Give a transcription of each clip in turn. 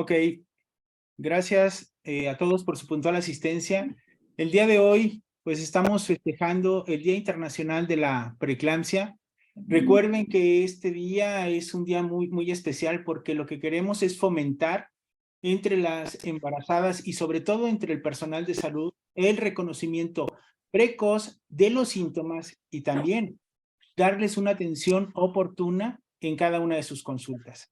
Ok, gracias a todos por su puntual asistencia. El día de hoy, pues estamos festejando el Día Internacional de la Preeclampsia. Recuerden que este día es un día muy especial porque lo que queremos es fomentar entre las embarazadas y sobre todo entre el personal de salud el reconocimiento precoz de los síntomas y también darles una atención oportuna en cada una de sus consultas.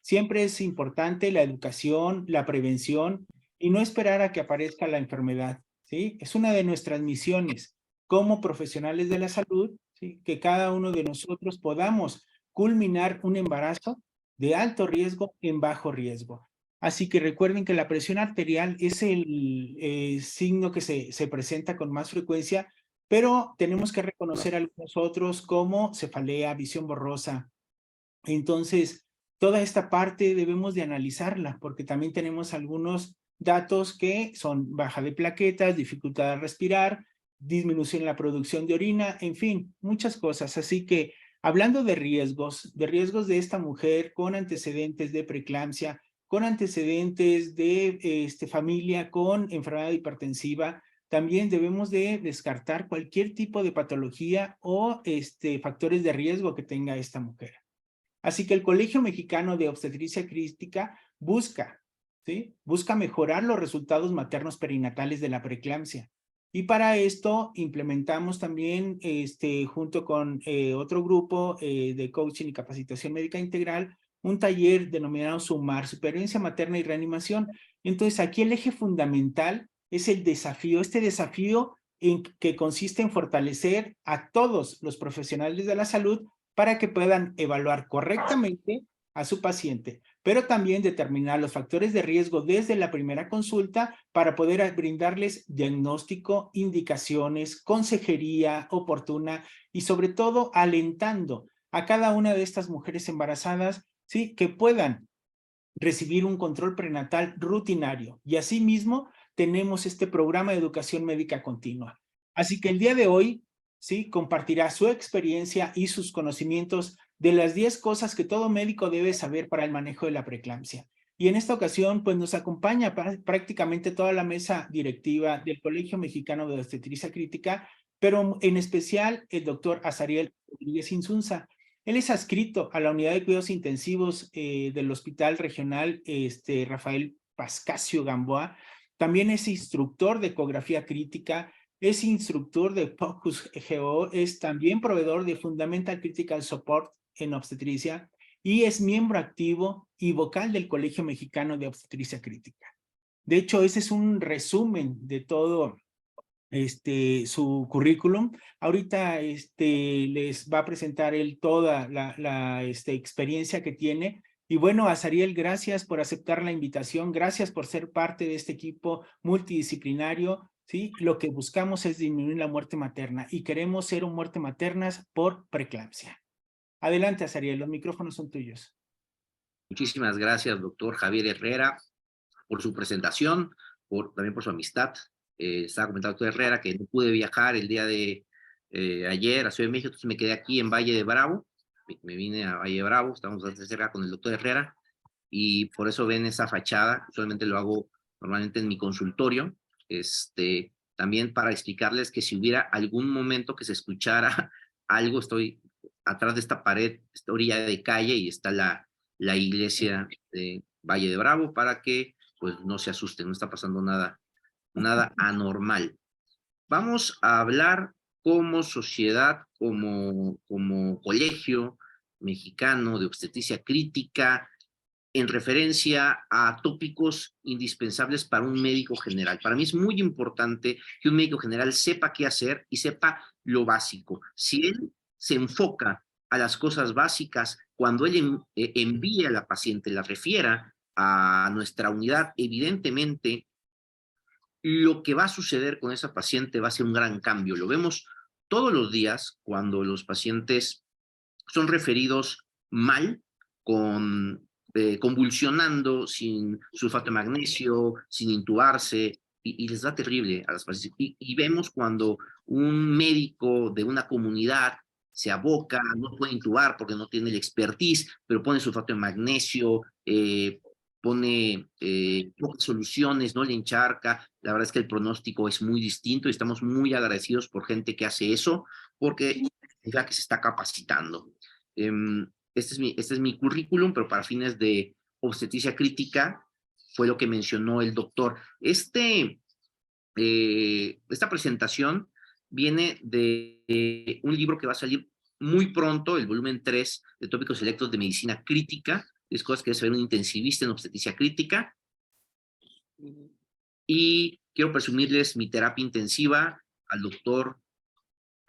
Siempre es importante la educación, la prevención y no esperar a que aparezca la enfermedad, ¿sí? Es una de nuestras misiones como profesionales de la salud, ¿sí? Que cada uno de nosotros podamos culminar un embarazo de alto riesgo en bajo riesgo. Así que recuerden que la presión arterial es el signo que se presenta con más frecuencia, pero tenemos que reconocer algunos otros como cefalea, visión borrosa. Entonces, toda esta parte debemos de analizarla porque también tenemos algunos datos que son baja de plaquetas, dificultad de respirar, disminución en la producción de orina, en fin, muchas cosas. Así que hablando de riesgos de esta mujer con antecedentes de preeclampsia, con antecedentes de familia con enfermedad hipertensiva, también debemos de descartar cualquier tipo de patología o factores de riesgo que tenga esta mujer. Así que el Colegio Mexicano de Obstetricia Crítica busca, ¿sí? Busca mejorar los resultados maternos perinatales de la preeclampsia. Y para esto implementamos también, junto con otro grupo de coaching y capacitación médica integral, un taller denominado SUMAR, Supervivencia Materna y Reanimación. Entonces, aquí el eje fundamental es el desafío, este desafío en que consiste en fortalecer a todos los profesionales de la salud para que puedan evaluar correctamente a su paciente, pero también determinar los factores de riesgo desde la primera consulta para poder brindarles diagnóstico, indicaciones, consejería oportuna y sobre todo alentando a cada una de estas mujeres embarazadas, ¿sí? Que puedan recibir un control prenatal rutinario. Y asimismo, tenemos este programa de educación médica continua. Así que el día de hoy, ¿sí? Compartirá su experiencia y sus conocimientos de las 10 cosas que todo médico debe saber para el manejo de la preeclampsia. Y en esta ocasión, pues nos acompaña prácticamente toda la mesa directiva del Colegio Mexicano de Obstetricia Crítica, pero en especial el doctor Azariel Rodríguez Insunza. Él es adscrito a la unidad de cuidados intensivos del Hospital Regional Rafael Pascasio Gamboa. También es instructor de ecografía crítica, es instructor de Focus GO, es también proveedor de Fundamental Critical Support en obstetricia y es miembro activo y vocal del Colegio Mexicano de Obstetricia Crítica. De hecho, ese es un resumen de todo su currículum. Ahorita les va a presentar él toda la experiencia que tiene. Y bueno, Azariel, gracias por aceptar la invitación, gracias por ser parte de este equipo multidisciplinario, ¿sí? Lo que buscamos es disminuir la muerte materna y queremos ser un muerte maternas por preeclampsia. Adelante, Azariel, los micrófonos son tuyos. Muchísimas gracias, doctor Javier Herrera, por su presentación, también por su amistad. Estaba comentando doctor Herrera que no pude viajar el día de ayer a Ciudad de México, entonces me quedé aquí en Valle de Bravo. Me vine a Valle de Bravo, estamos de cerca con el doctor Herrera, y por eso ven esa fachada. Usualmente lo hago normalmente en mi consultorio, también para explicarles que si hubiera algún momento que se escuchara algo, estoy atrás de esta pared, esta orilla de calle, y está la iglesia de Valle de Bravo, para que pues no se asusten, no está pasando nada anormal. Vamos a hablar como sociedad, como colegio mexicano de obstetricia crítica, en referencia a tópicos indispensables para un médico general. Para mí es muy importante que un médico general sepa qué hacer y sepa lo básico. Si él se enfoca a las cosas básicas, cuando él envíe a la paciente, la refiera a nuestra unidad, evidentemente lo que va a suceder con esa paciente va a ser un gran cambio. Lo vemos todos los días cuando los pacientes son referidos mal, convulsionando, sin sulfato de magnesio, sin intubarse, y les da terrible a las pacientes. Y vemos cuando un médico de una comunidad se aboca, no puede intubar porque no tiene el expertise, pero pone sulfato de magnesio, pone pocas soluciones, no le encharca. La verdad es que el pronóstico es muy distinto y estamos muy agradecidos por gente que hace eso, porque es la que se está capacitando. Este es mi currículum, pero para fines de obstetricia crítica fue lo que mencionó el doctor. Esta presentación viene de un libro que va a salir muy pronto, el volumen 3 de tópicos selectos de medicina crítica, es cosas que debe saber un intensivista en obstetricia crítica. Y quiero presumirles mi terapia intensiva al doctor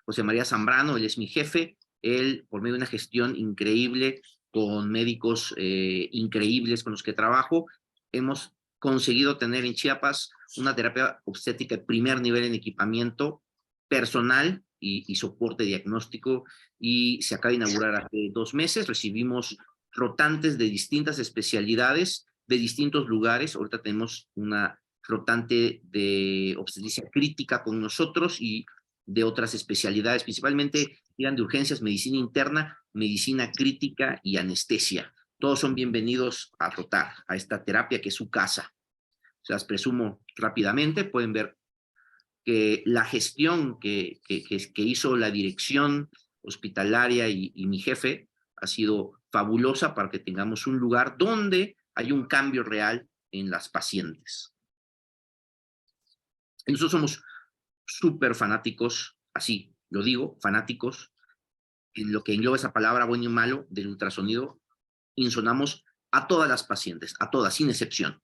José María Zambrano, él es mi jefe. Él, por medio de una gestión increíble, con médicos increíbles con los que trabajo, hemos conseguido tener en Chiapas una terapia obstétrica de primer nivel en equipamiento personal y soporte diagnóstico, y se acaba de inaugurar hace 2 meses. Recibimos rotantes de distintas especialidades, de distintos lugares. Ahorita tenemos una rotante de obstetricia crítica con nosotros y de otras especialidades, principalmente eran de urgencias, medicina interna, medicina crítica y anestesia. Todos son bienvenidos a rotar a esta terapia que es su casa. Se las presumo rápidamente. Pueden ver que la gestión que hizo la dirección hospitalaria y mi jefe ha sido fabulosa para que tengamos un lugar donde hay un cambio real en las pacientes. Nosotros somos súper fanáticos, así lo digo, fanáticos, en lo que engloba esa palabra bueno y malo del ultrasonido. Insonamos a todas las pacientes, a todas, sin excepción.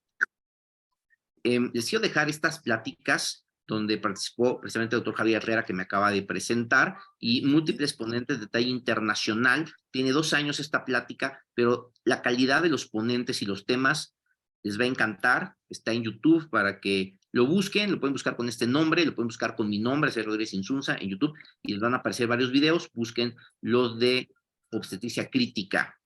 Les quiero dejar estas pláticas donde participó precisamente el doctor Javier Herrera, que me acaba de presentar, y múltiples ponentes de talla internacional. Tiene 2 años esta plática, pero la calidad de los ponentes y los temas les va a encantar. Está en YouTube para que lo busquen, lo pueden buscar con este nombre, lo pueden buscar con mi nombre, César Rodríguez Insunza, en YouTube, y les van a aparecer varios videos. Busquen los de obstetricia crítica.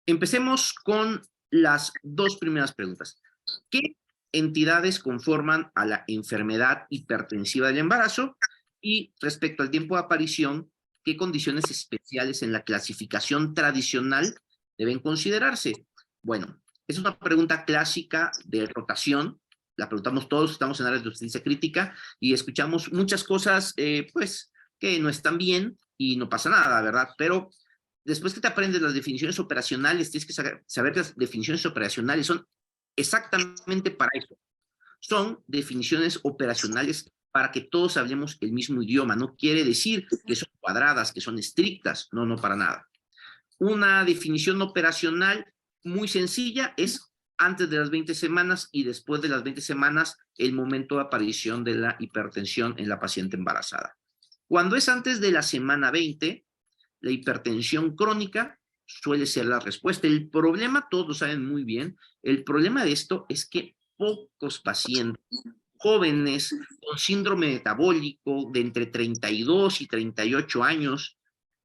Empecemos con las 2 primeras preguntas. ¿Qué entidades conforman a la enfermedad hipertensiva del embarazo? Y respecto al tiempo de aparición, ¿qué condiciones especiales en la clasificación tradicional deben considerarse? Bueno, es una pregunta clásica de rotación. La preguntamos todos, estamos en áreas de obstetricia crítica y escuchamos muchas cosas, pues, que no están bien y no pasa nada, ¿verdad? Pero después que te aprendes las definiciones operacionales, tienes que saber que las definiciones operacionales son exactamente para eso. Son definiciones operacionales para que todos hablemos el mismo idioma. No quiere decir que son cuadradas, que son estrictas. No, no, para nada. Una definición operacional muy sencilla es antes de las 20 semanas y después de las 20 semanas el momento de aparición de la hipertensión en la paciente embarazada. Cuando es antes de la semana 20, la hipertensión crónica suele ser la respuesta. El problema, todos lo saben muy bien, el problema de esto es que pocos pacientes jóvenes con síndrome metabólico de entre 32 y 38 años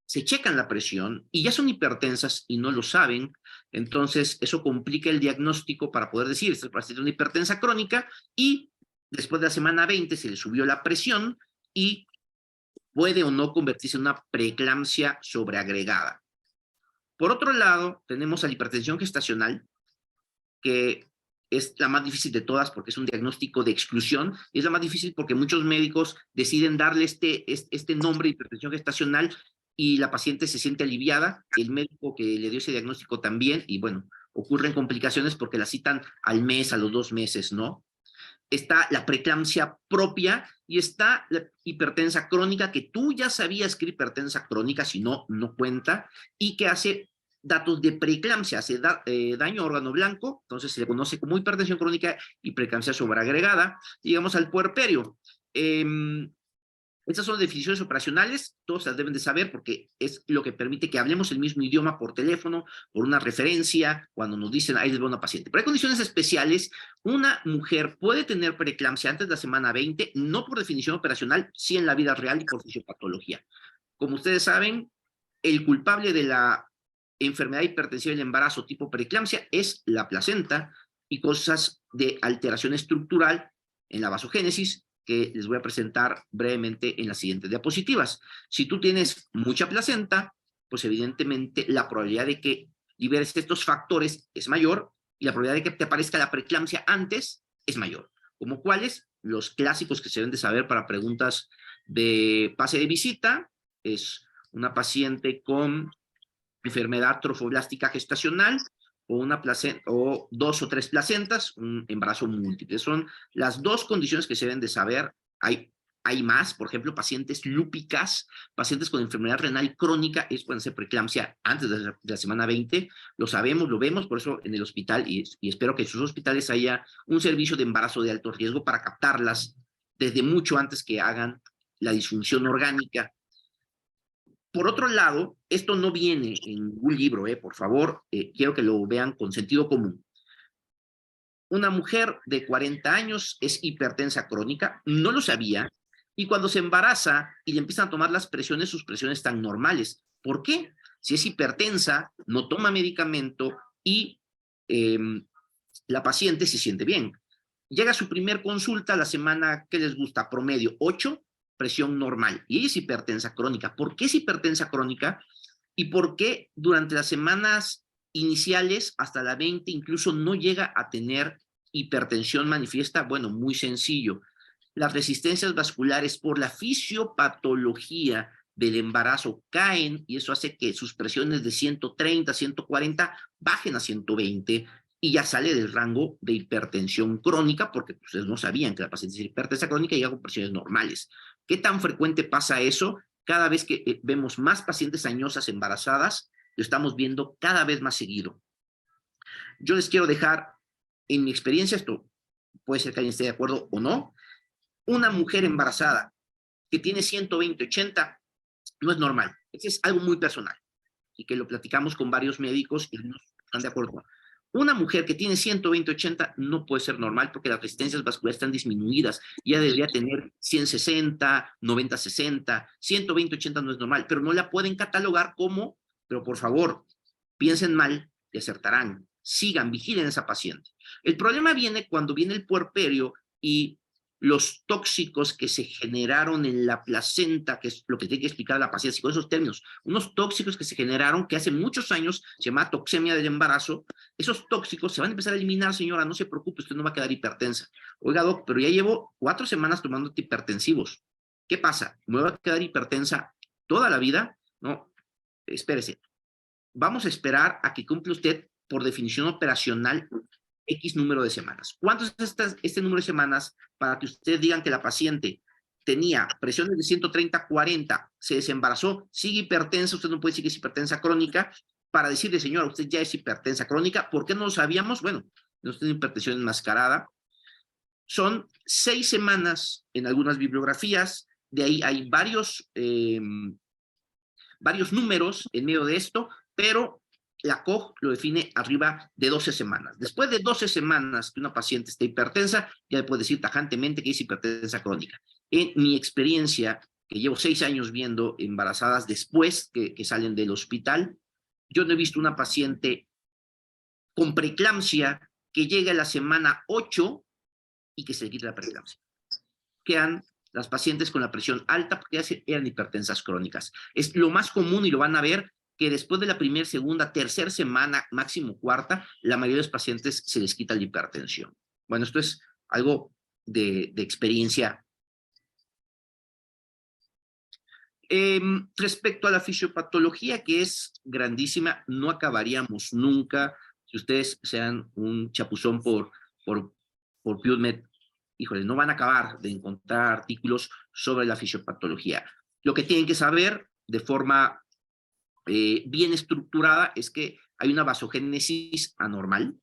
se checan la presión y ya son hipertensas y no lo saben. Entonces eso complica el diagnóstico para poder decir, esta paciente es una hipertensa crónica, y después de la semana 20 se le subió la presión y puede o no convertirse en una preeclampsia sobreagregada. Por otro lado, tenemos a la hipertensión gestacional, que es la más difícil de todas porque es un diagnóstico de exclusión, y es la más difícil porque muchos médicos deciden darle este nombre, hipertensión gestacional, y la paciente se siente aliviada, el médico que le dio ese diagnóstico también, y bueno, ocurren complicaciones porque la citan al mes, a los 2 meses, ¿no? Está la preeclampsia propia y está la hipertensa crónica, que tú ya sabías que era hipertensa crónica, si no, no cuenta, y que hace datos de preeclampsia, hace daño a órgano blanco, entonces se le conoce como hipertensión crónica y preeclampsia sobreagregada. Llegamos al puerperio. Estas son definiciones operacionales, todos las deben de saber porque es lo que permite que hablemos el mismo idioma por teléfono, por una referencia, cuando nos dicen, ahí les va una paciente. Pero hay condiciones especiales. Una mujer puede tener preeclampsia antes de la semana 20, no por definición operacional, sí en la vida real y por fisiopatología. Como ustedes saben, el culpable de la enfermedad hipertensiva del embarazo tipo preeclampsia es la placenta y cosas de alteración estructural en la vasogénesis, que les voy a presentar brevemente en las siguientes diapositivas. Si tú tienes mucha placenta, pues evidentemente la probabilidad de que y ver si estos factores es mayor, y la probabilidad de que te aparezca la preeclampsia antes es mayor. ¿Como cuáles? Los clásicos que se deben de saber para preguntas de pase de visita, es una paciente con enfermedad trofoblástica gestacional, o 2 o 3 placentas, un embarazo múltiple. Son las 2 condiciones que se deben de saber. Hay más, por ejemplo, pacientes lúpicas, pacientes con enfermedad renal crónica, es pueden ser preeclampsia antes de la semana 20, lo sabemos, lo vemos, por eso en el hospital, y espero que en sus hospitales haya un servicio de embarazo de alto riesgo para captarlas desde mucho antes que hagan la disfunción orgánica. Por otro lado, esto no viene en ningún libro, por favor, quiero que lo vean con sentido común. Una mujer de 40 años es hipertensa crónica, no lo sabía, y cuando se embaraza y le empiezan a tomar las presiones, sus presiones están normales. ¿Por qué? Si es hipertensa, no toma medicamento y la paciente se siente bien. Llega a su primer consulta la semana, ¿qué les gusta? Promedio 8, presión normal. Y ella es hipertensa crónica. ¿Por qué es hipertensa crónica? ¿Y por qué durante las semanas iniciales hasta la 20 incluso no llega a tener hipertensión manifiesta? Bueno, muy sencillo. Las resistencias vasculares por la fisiopatología del embarazo caen y eso hace que sus presiones de 130, 140 bajen a 120 y ya sale del rango de hipertensión crónica porque ustedes no sabían que la paciente es hipertensa crónica y llega con presiones normales. ¿Qué tan frecuente pasa eso? Cada vez que vemos más pacientes añosas embarazadas, lo estamos viendo cada vez más seguido. Yo les quiero dejar, en mi experiencia, esto puede ser que alguien esté de acuerdo o no, una mujer embarazada que tiene 120-80 no es normal. Eso es algo muy personal y que lo platicamos con varios médicos y no están de acuerdo. Una mujer que tiene 120-80 no puede ser normal porque las resistencias vasculares están disminuidas. Ya debería tener 160, 90-60, 120-80 no es normal, pero no la pueden catalogar como, pero por favor, piensen mal y acertarán. Sigan, vigilen a esa paciente. El problema viene cuando viene el puerperio y los tóxicos que se generaron en la placenta, que es lo que tiene que explicar a la paciente con esos términos, unos tóxicos que se generaron que hace muchos años se llama toxemia del embarazo, esos tóxicos se van a empezar a eliminar, señora, no se preocupe, usted no va a quedar hipertensa. Oiga, doc, pero ya llevo 4 semanas tomando antihipertensivos. ¿Qué pasa? ¿Me va a quedar hipertensa toda la vida? No, espérese. Vamos a esperar a que cumpla usted, por definición operacional, X número de semanas. ¿Cuánto es este número de semanas para que ustedes digan que la paciente tenía presiones de 130-40, se desembarazó, sigue hipertensa, usted no puede decir que es hipertensa crónica, para decirle, señora, usted ya es hipertensa crónica? ¿Por qué no lo sabíamos? Bueno, no tiene hipertensión enmascarada. Son 6 semanas en algunas bibliografías, de ahí hay varios números en medio de esto, pero la COG lo define arriba de 12 semanas. Después de 12 semanas que una paciente esté hipertensa, ya le puede decir tajantemente que es hipertensa crónica. En mi experiencia, que llevo 6 años viendo embarazadas después que salen del hospital, yo no he visto una paciente con preeclampsia que llegue a la semana 8 y que se le quite la preeclampsia. Quedan las pacientes con la presión alta porque ya eran hipertensas crónicas. Es lo más común y lo van a ver que después de la primera, segunda, tercera semana, máximo cuarta, la mayoría de los pacientes se les quita la hipertensión. Bueno, esto es algo de experiencia. Respecto a la fisiopatología, que es grandísima, no acabaríamos nunca. Si ustedes sean un chapuzón por PubMed, híjole, no van a acabar de encontrar artículos sobre la fisiopatología. Lo que tienen que saber de forma bien estructurada es que hay una vasogénesis anormal,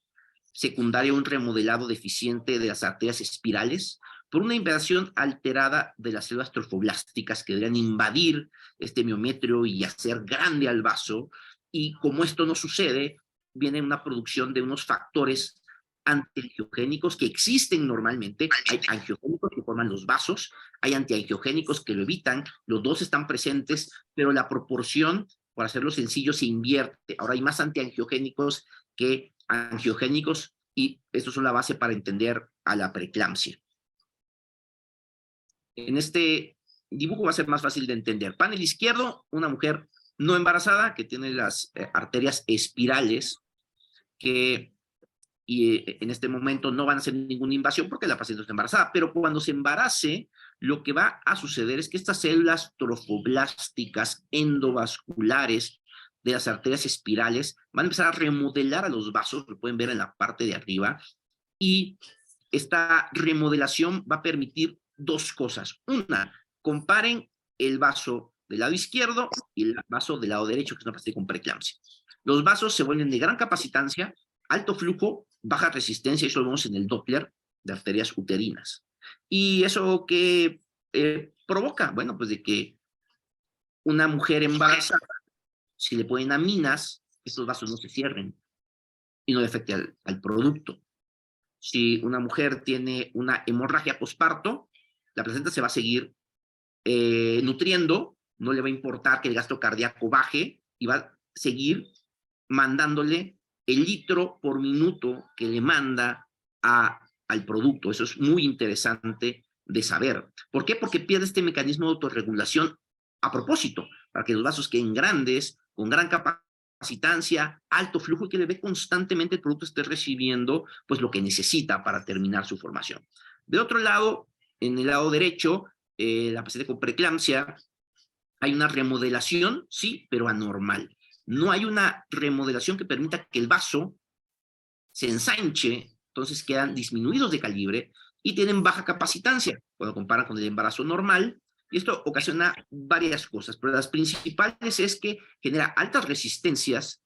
secundaria a un remodelado deficiente de las arterias espirales, por una invasión alterada de las células trofoblásticas que deberían invadir este miometrio y hacer grande al vaso, y como esto no sucede, viene una producción de unos factores antiangiogénicos que existen normalmente. Hay angiogénicos que forman los vasos, hay antiangiogénicos que lo evitan, los dos están presentes, pero la proporción, por hacerlo sencillo, se invierte. Ahora hay más antiangiogénicos que angiogénicos y estos son la base para entender a la preeclampsia. En este dibujo va a ser más fácil de entender. Panel izquierdo, una mujer no embarazada, que tiene las arterias espirales, que en este momento no van a hacer ninguna invasión porque la paciente está embarazada, pero cuando se embarace, lo que va a suceder es que estas células trofoblásticas endovasculares de las arterias espirales van a empezar a remodelar a los vasos, lo pueden ver en la parte de arriba, y esta remodelación va a permitir dos cosas. Una, comparen el vaso del lado izquierdo y el vaso del lado derecho, que es una paciente con preeclampsia. Los vasos se vuelven de gran capacitancia, alto flujo, baja resistencia, eso lo vemos en el Doppler de arterias uterinas. ¿Y eso qué provoca? Bueno, pues de que una mujer embarazada, si le ponen aminas, estos vasos no se cierren y no le afecte al producto. Si una mujer tiene una hemorragia posparto, la placenta se va a seguir nutriendo, no le va a importar que el gasto cardíaco baje y va a seguir mandándole el litro por minuto que le manda al producto. Eso es muy interesante de saber. ¿Por qué? Porque pierde este mecanismo de autorregulación a propósito, para que los vasos queden grandes, con gran capacitancia, alto flujo y que le ve constantemente el producto esté recibiendo pues lo que necesita para terminar su formación. De otro lado, en el lado derecho, la paciente con preeclampsia, hay una remodelación, sí, pero anormal. No hay una remodelación que permita que el vaso se ensanche, entonces quedan disminuidos de calibre y tienen baja capacitancia cuando comparan con el embarazo normal. Y esto ocasiona varias cosas, pero las principales es que genera altas resistencias,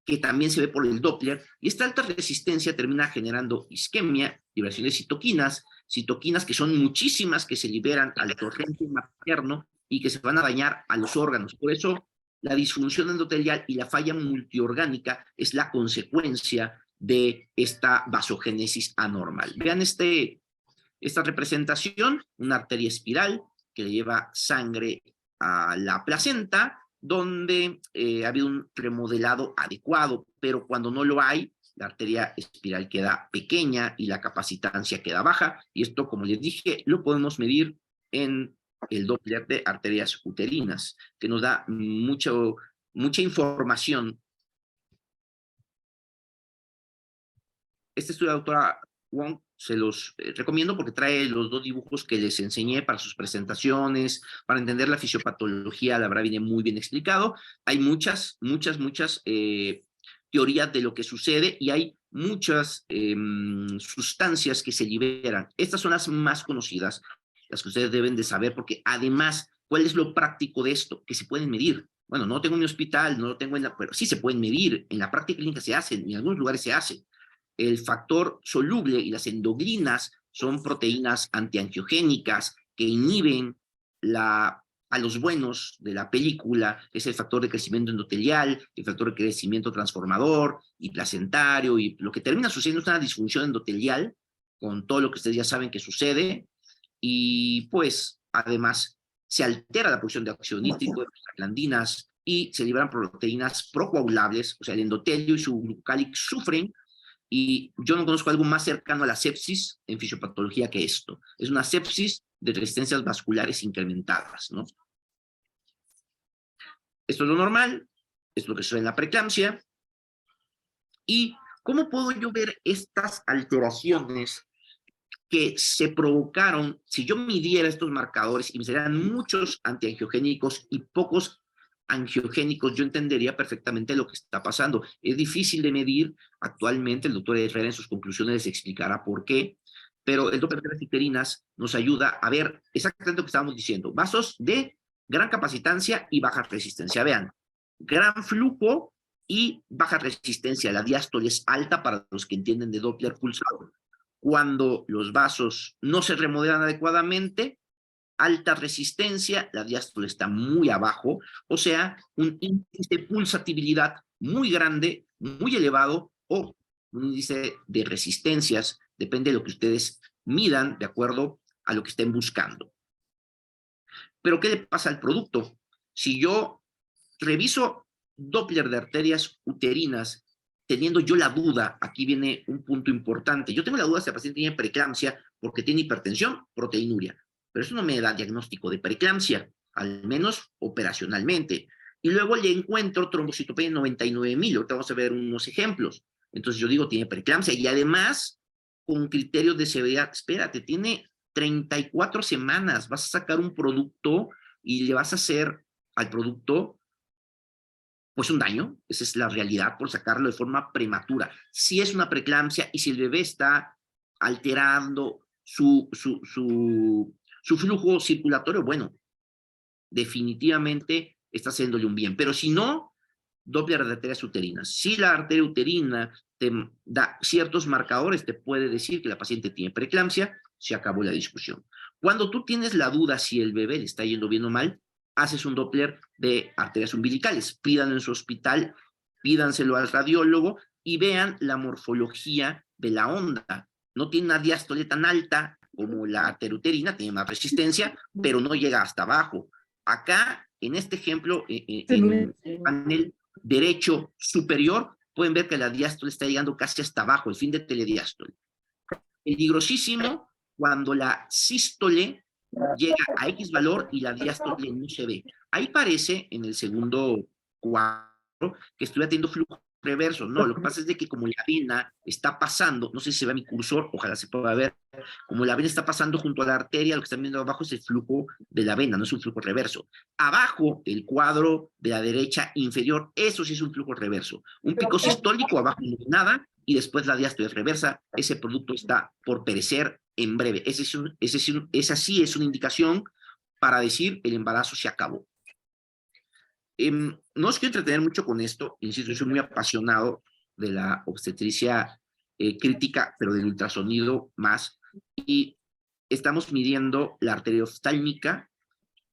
que también se ve por el Doppler, y esta alta resistencia termina generando isquemia, liberación de citoquinas que son muchísimas, que se liberan al torrente materno y que se van a dañar a los órganos. Por eso, la disfunción endotelial y la falla multiorgánica es la consecuencia de esta vasogénesis anormal. Vean esta representación, una arteria espiral que le lleva sangre a la placenta, donde ha habido un remodelado adecuado, pero cuando no lo hay, la arteria espiral queda pequeña y la capacitancia queda baja, y esto, como les dije, lo podemos medir en el Doppler de arterias uterinas, que nos da mucha información. Este estudio de la doctora Wong se los recomiendo porque trae los dos dibujos que les enseñé para sus presentaciones, para entender la fisiopatología, la verdad viene muy bien explicado. Hay muchas teorías de lo que sucede y hay muchas sustancias que se liberan. Estas son las más conocidas, las que ustedes deben de saber, porque además, ¿cuál es lo práctico de esto? Que se pueden medir. Bueno, no lo tengo en mi hospital, no lo tengo pero sí se pueden medir. En la práctica clínica se hacen, en algunos lugares se hace. El factor soluble y las endoglinas son proteínas antiangiogénicas que inhiben a los buenos de la película, es el factor de crecimiento endotelial, el factor de crecimiento transformador y placentario, y lo que termina sucediendo es una disfunción endotelial, con todo lo que ustedes ya saben que sucede, y pues además se altera la producción de óxido nítrico, de prostaglandinas, y se liberan proteínas procoagulables, o sea, el endotelio y su glucálix sufren. Y yo no conozco algo más cercano a la sepsis en fisiopatología que esto. Es una sepsis de resistencias vasculares incrementadas, ¿no? Esto es lo normal, es lo que sucede en la preeclampsia. ¿Y cómo puedo yo ver estas alteraciones que se provocaron si yo midiera estos marcadores y me salieran muchos antiangiogénicos y pocos angiogénicos? Yo entendería perfectamente lo que está pasando. Es difícil de medir actualmente, el doctor Herrera en sus conclusiones les explicará por qué, pero el Doppler de las uterinas nos ayuda a ver exactamente lo que estábamos diciendo. Vasos de gran capacitancia y baja resistencia. Vean, gran flujo y baja resistencia. La diástole es alta para los que entienden de Doppler pulsado. Cuando los vasos no se remodelan adecuadamente, alta resistencia, la diástole está muy abajo, o sea, un índice de pulsatividad muy grande, muy elevado, o un índice de resistencias, depende de lo que ustedes midan, de acuerdo a lo que estén buscando. Pero, ¿qué le pasa al producto? Si yo reviso Doppler de arterias uterinas, teniendo yo la duda, aquí viene un punto importante. Yo tengo la duda si el paciente tiene preeclampsia porque tiene hipertensión, proteinuria, pero eso no me da diagnóstico de preeclampsia, al menos operacionalmente. y luego le encuentro trombocitopenia en 99,000. Ahorita vamos a ver unos ejemplos. Entonces yo digo, tiene preeclampsia, y además, con criterios de severidad, espérate, tiene 34 semanas, vas a sacar un producto y le vas a hacer al producto pues un daño. Esa es la realidad, por sacarlo de forma prematura. Si es una preeclampsia y si el bebé está alterando su flujo circulatorio, bueno, definitivamente está haciéndole un bien. Pero si no, Doppler de arterias uterinas. Si la arteria uterina te da ciertos marcadores, te puede decir que la paciente tiene preeclampsia, se acabó la discusión. Cuando tú tienes la duda si el bebé le está yendo bien o mal, haces un Doppler de arterias umbilicales. Pídanlo en su hospital, pídanselo al radiólogo y vean la morfología de la onda. No tiene una diástole tan alta como la arteria uterina, tiene más resistencia, pero no llega hasta abajo. Acá, en este ejemplo, en el panel derecho superior, pueden ver que la diástole está llegando casi hasta abajo, el fin de telediástole. Peligrosísimo cuando la sístole llega a X valor y la diástole no se ve. Ahí parece, en el segundo cuadro, que estoy teniendo flujo reverso. No, lo que pasa es de que como la vena está pasando, no sé si se ve mi cursor, ojalá se pueda ver, como la vena está pasando junto a la arteria, lo que están viendo abajo es el flujo de la vena, no es un flujo reverso. Abajo, el cuadro de la derecha inferior, eso sí es un flujo reverso. Un pico sistólico, abajo no hay nada, y después la diástole reversa, ese producto está por perecer en breve. Esa sí es una indicación para decir el embarazo se acabó. No os quiero entretener mucho con esto, insisto, yo soy muy apasionado de la obstetricia crítica, pero del ultrasonido más, y estamos midiendo la arteria oftálmica.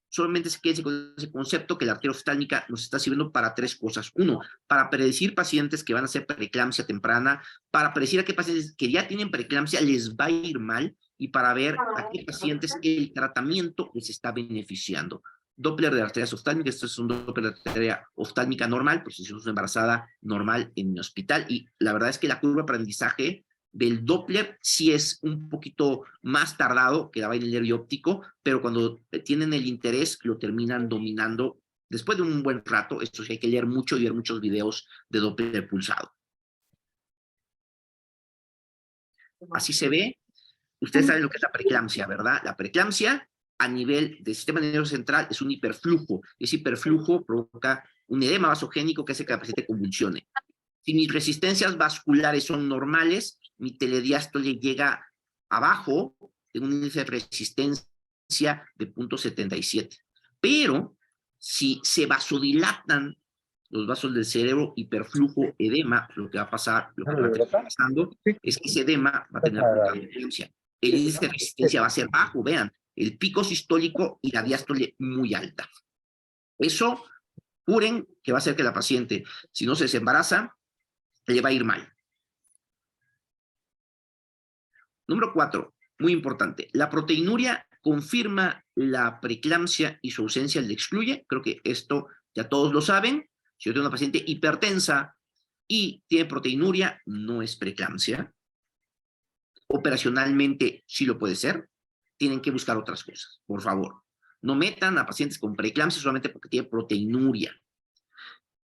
Solamente se quede con ese concepto que la arteria oftálmica nos está sirviendo para tres cosas. Uno, para predecir pacientes que van a hacer preeclampsia temprana, para predecir a qué pacientes que ya tienen preeclampsia les va a ir mal, y para ver a qué pacientes el tratamiento les está beneficiando. Doppler de arterias oftálmicas, esto es un Doppler de arteria oftálmica normal, pues si es una embarazada normal en mi hospital, y la verdad es que la curva de aprendizaje del Doppler sí es un poquito más tardado que la vaina del nervio óptico, pero cuando tienen el interés lo terminan dominando después de un buen rato. Esto sí, hay que leer mucho y ver muchos videos de Doppler pulsado. Así se ve. Ustedes saben lo que es la preeclampsia, ¿verdad? La preeclampsia a nivel del sistema nervioso central es un hiperflujo. Ese hiperflujo provoca un edema vasogénico que hace que la paciente convulsione. Si mis resistencias vasculares son normales, mi telediástole llega abajo, tengo un índice de resistencia de 0.77. Pero si se vasodilatan los vasos del cerebro, hiperflujo, edema, lo que va a pasar, lo que va a estar pasando es que ese edema va a tener preeclampsia. El índice de resistencia va a ser bajo, vean, el pico sistólico y la diástole muy alta. Eso, juren que va a hacer que la paciente, si no se desembaraza, le va a ir mal. Número 4, muy importante. La proteinuria confirma la preeclampsia y su ausencia la excluye. Creo que esto ya todos lo saben. Si yo tengo una paciente hipertensa y tiene proteinuria, no es preeclampsia. Operacionalmente sí lo puede ser. Tienen que buscar otras cosas, por favor. No metan a pacientes con preeclampsia solamente porque tiene proteinuria.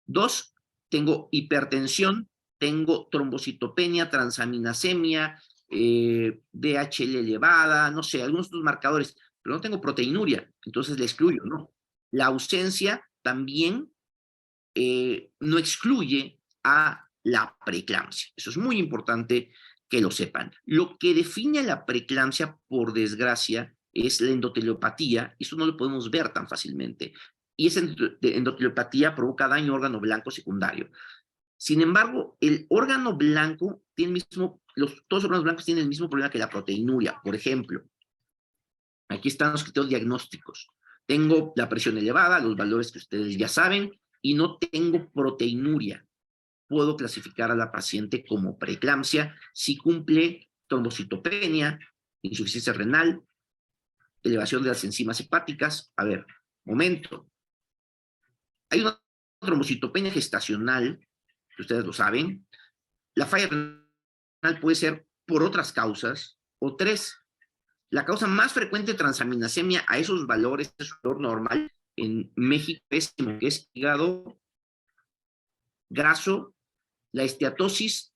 2, tengo hipertensión, tengo trombocitopenia, transaminasemia, DHL elevada, no sé, algunos otros marcadores, pero no tengo proteinuria, entonces le excluyo, ¿no? La ausencia también no excluye a la preeclampsia. Eso es muy importante que lo sepan. Lo que define a la preeclampsia, por desgracia, es la endoteliopatía. Eso no lo podemos ver tan fácilmente. Y esa endoteliopatía provoca daño a órgano blanco secundario. Sin embargo, el órgano blanco tiene el mismo, todos los órganos blancos tienen el mismo problema que la proteinuria. Por ejemplo, aquí están los criterios diagnósticos. Tengo la presión elevada, los valores que ustedes ya saben, y no tengo proteinuria. Puedo clasificar a la paciente como preeclampsia si cumple trombocitopenia, insuficiencia renal, elevación de las enzimas hepáticas. A ver, momento. Hay una trombocitopenia gestacional, que ustedes lo saben. La falla renal puede ser por otras causas, o 3. La causa más frecuente de transaminasemia a esos valores, es valor normal, en México es que es hígado graso, la esteatosis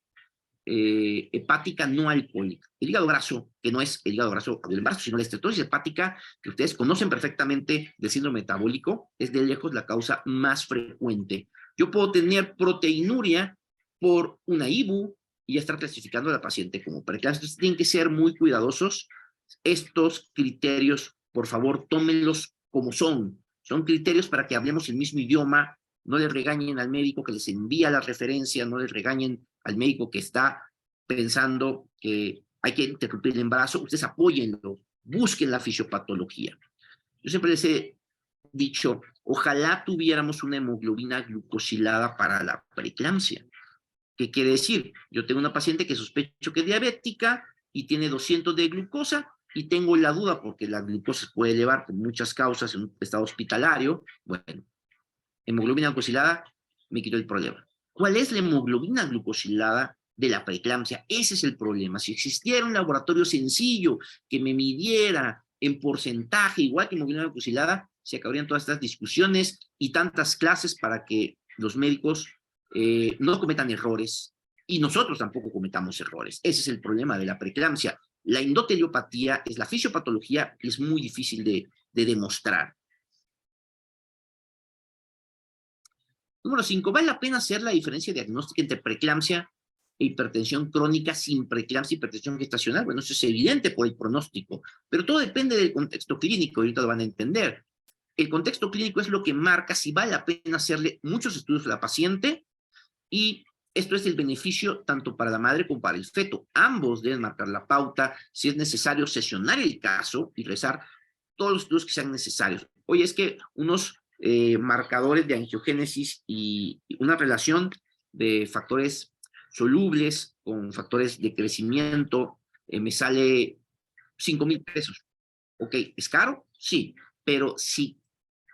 hepática no alcohólica. El hígado graso, que no es el hígado graso del embarazo, sino la esteatosis hepática, que ustedes conocen perfectamente del síndrome metabólico, es de lejos la causa más frecuente. Yo puedo tener proteinuria por una IBU y estar clasificando a la paciente como preeclampsia. Entonces tienen que ser muy cuidadosos. Estos criterios, por favor, tómenlos como son. Son criterios para que hablemos el mismo idioma. No les regañen al médico que les envía la referencia, no les regañen al médico que está pensando que hay que interrumpir el embarazo. Ustedes apóyenlo, busquen la fisiopatología. Yo siempre les he dicho, ojalá tuviéramos una hemoglobina glucosilada para la preeclampsia. ¿Qué quiere decir? Yo tengo una paciente que sospecho que es diabética y tiene 200 de glucosa y tengo la duda porque la glucosa se puede elevar por muchas causas en un estado hospitalario. Bueno, hemoglobina glucosilada me quitó el problema. ¿Cuál es la hemoglobina glucosilada de la preeclampsia? Ese es el problema. Si existiera un laboratorio sencillo que me midiera en porcentaje, igual que hemoglobina glucosilada, se acabarían todas estas discusiones y tantas clases para que los médicos no cometan errores y nosotros tampoco cometamos errores. Ese es el problema de la preeclampsia. La endoteliopatía es la fisiopatología que es muy difícil de demostrar. Número 5, ¿vale la pena hacer la diferencia diagnóstica entre preeclampsia e hipertensión crónica sin preeclampsia y hipertensión gestacional? Bueno, eso es evidente por el pronóstico, pero todo depende del contexto clínico, ahorita lo van a entender. El contexto clínico es lo que marca si vale la pena hacerle muchos estudios a la paciente y esto es el beneficio tanto para la madre como para el feto. Ambos deben marcar la pauta, si es necesario sesionar el caso y realizar todos los estudios que sean necesarios. Oye, es que unos marcadores de angiogénesis y una relación de factores solubles con factores de crecimiento me sale 5,000 pesos. Ok, ¿es caro? Sí, pero si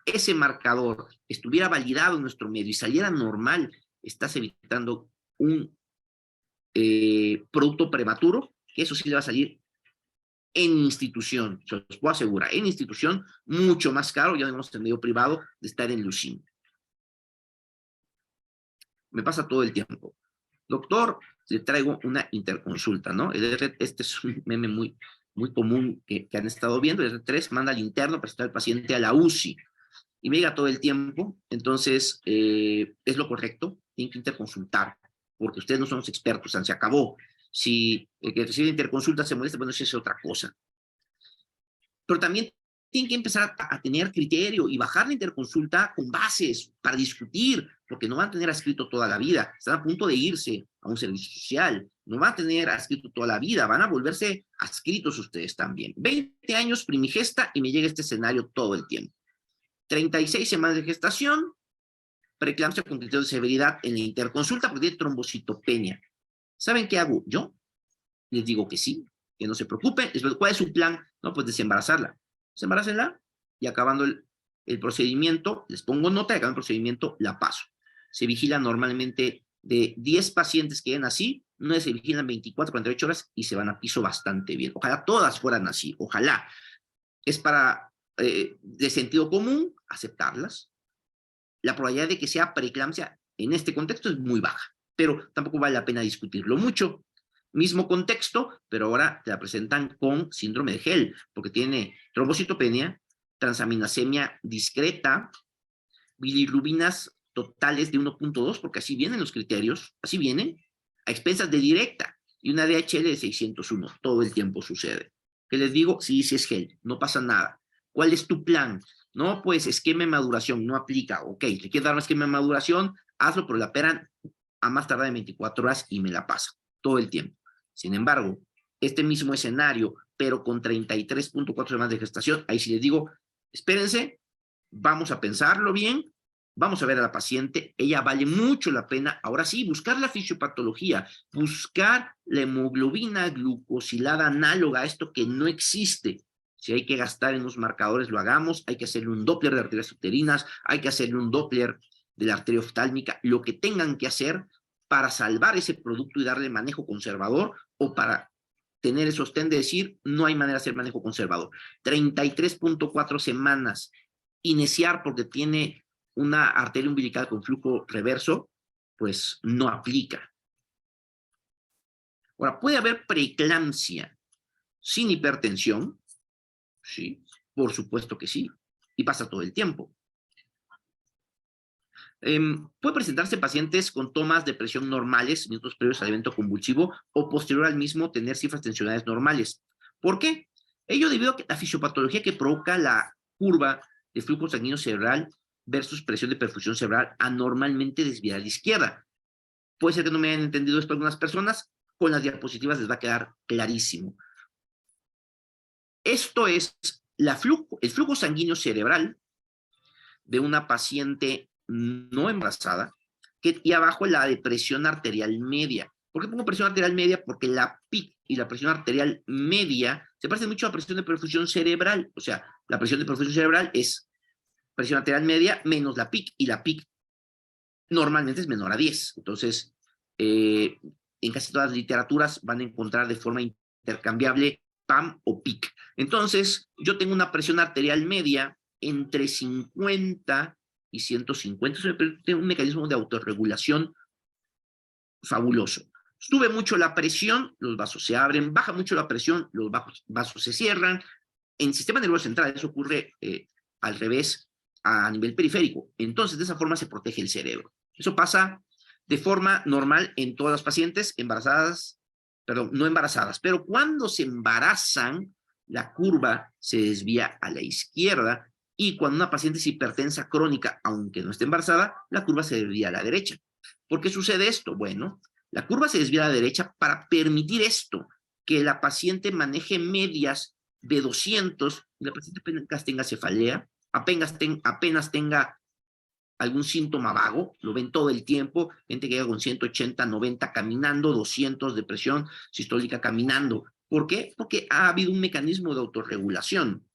ese marcador estuviera validado en nuestro medio y saliera normal, estás evitando un producto prematuro, que eso sí le va a salir en institución, se los puedo asegurar, en institución mucho más caro, ya vemos en medio privado, de estar en Lucin. Me pasa todo el tiempo. Doctor, le traigo una interconsulta, ¿no? Este es un meme muy común que han estado viendo. El R3 manda al interno para presentar al paciente a la UCI. Y me llega todo el tiempo, entonces es lo correcto, tienen que interconsultar, porque ustedes no son los expertos, se acabó. Si el que recibe interconsulta se molesta, bueno, eso es otra cosa. Pero también tienen que empezar a tener criterio y bajar la interconsulta con bases para discutir, porque no van a tener adscrito toda la vida, están a punto de irse a un servicio social, no van a tener adscrito toda la vida, van a volverse adscritos ustedes también. 20 años primigesta y me llega este escenario todo el tiempo. 36 semanas de gestación, preeclampsia con criterio de severidad en la interconsulta porque tiene trombocitopenia. ¿Saben qué hago yo? Les digo que sí, que no se preocupen. ¿Cuál es su plan? No, pues desembarazarla. Desembarácenla y acabando el procedimiento, les pongo nota y acabando el procedimiento, la paso. Se vigila normalmente de 10 pacientes que ven así, 9 se vigilan 24, 48 horas y se van a piso bastante bien. Ojalá todas fueran así, ojalá. Es para de sentido común aceptarlas. La probabilidad de que sea preeclampsia en este contexto es muy baja, pero tampoco vale la pena discutirlo mucho. Mismo contexto, pero ahora te la presentan con síndrome de Gel, porque tiene trombocitopenia, transaminasemia discreta, bilirrubinas totales de 1.2, porque así vienen los criterios, así vienen, a expensas de directa, y una DHL de 601, todo el tiempo sucede. ¿Qué les digo? Sí, sí es Gel, no pasa nada. ¿Cuál es tu plan? No, pues esquema de maduración, no aplica. Ok, ¿te quieres dar un esquema de maduración? Hazlo, pero la operan a más tardar de 24 horas y me la pasa todo el tiempo. Sin embargo, este mismo escenario, pero con 33.4 semanas de gestación, ahí sí les digo, espérense, vamos a pensarlo bien, vamos a ver a la paciente, ella vale mucho la pena, ahora sí, buscar la fisiopatología, buscar la hemoglobina glucosilada análoga a esto que no existe. Si hay que gastar en los marcadores, lo hagamos, hay que hacerle un Doppler de arterias uterinas, hay que hacerle un Doppler de la arteria oftálmica, lo que tengan que hacer para salvar ese producto y darle manejo conservador o para tener el sostén de decir no hay manera de hacer manejo conservador. 33.4 semanas iniciar porque tiene una arteria umbilical con flujo reverso, pues no aplica. Ahora, ¿puede haber preeclampsia sin hipertensión? Sí, por supuesto que sí, y pasa todo el tiempo. Puede presentarse pacientes con tomas de presión normales, minutos previos al evento convulsivo, o posterior al mismo tener cifras tensionales normales. ¿Por qué? Ello debido a que la fisiopatología que provoca la curva de flujo sanguíneo cerebral versus presión de perfusión cerebral anormalmente desviada a la izquierda. Puede ser que no me hayan entendido esto algunas personas, con las diapositivas les va a quedar clarísimo. Esto es el flujo sanguíneo cerebral de una paciente no embarazada, y abajo la de presión arterial media. ¿Por qué pongo presión arterial media? Porque la PIC y la presión arterial media se parecen mucho a la presión de perfusión cerebral. O sea, la presión de perfusión cerebral es presión arterial media menos la PIC, y la PIC normalmente es menor a 10. Entonces, en casi todas las literaturas van a encontrar de forma intercambiable PAM o PIC. Entonces, yo tengo una presión arterial media entre 50 y 150. Eso me permite un mecanismo de autorregulación fabuloso. Sube mucho la presión, los vasos se abren, baja mucho la presión, los vasos se cierran. En el sistema nervioso central eso ocurre al revés a nivel periférico. Entonces, de esa forma se protege el cerebro. Eso pasa de forma normal en todas las pacientes embarazadas, perdón, no embarazadas, pero cuando se embarazan, la curva se desvía a la izquierda, y cuando una paciente es hipertensa crónica, aunque no esté embarazada, la curva se desvía a la derecha. ¿Por qué sucede esto? Bueno, la curva se desvía a la derecha para permitir esto, que la paciente maneje medias de 200, y la paciente apenas tenga cefalea, apenas tenga algún síntoma vago, lo ven todo el tiempo, gente que llega con 180, 90 caminando, 200 de presión sistólica caminando. ¿Por qué? Porque ha habido un mecanismo de autorregulación.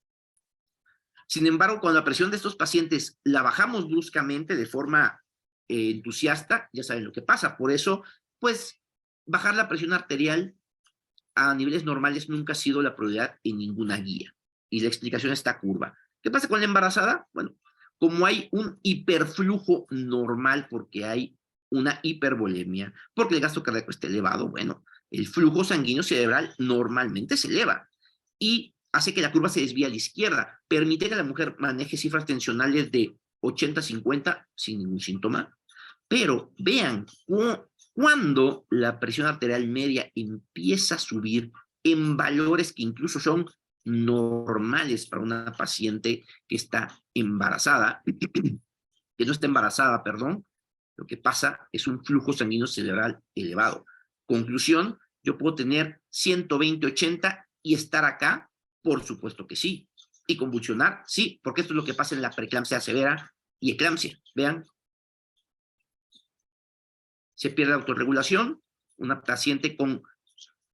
Sin embargo, cuando la presión de estos pacientes la bajamos bruscamente de forma entusiasta, ya saben lo que pasa. Por eso, pues, bajar la presión arterial a niveles normales nunca ha sido la prioridad en ninguna guía. Y la explicación está curva. ¿Qué pasa con la embarazada? Bueno, como hay un hiperflujo normal porque hay una hipervolemia, porque el gasto cardíaco está elevado, bueno, el flujo sanguíneo cerebral normalmente se eleva y hace que la curva se desvíe a la izquierda, permite que la mujer maneje cifras tensionales de 80-50 sin ningún síntoma, pero vean, cuando la presión arterial media empieza a subir en valores que incluso son normales para una paciente que está embarazada, que no está embarazada, perdón, lo que pasa es un flujo sanguíneo cerebral elevado. Conclusión, yo puedo tener 120-80 y estar acá, por supuesto que sí. Y convulsionar, sí, porque esto es lo que pasa en la preeclampsia severa y eclampsia. Vean, se pierde la autorregulación, una paciente con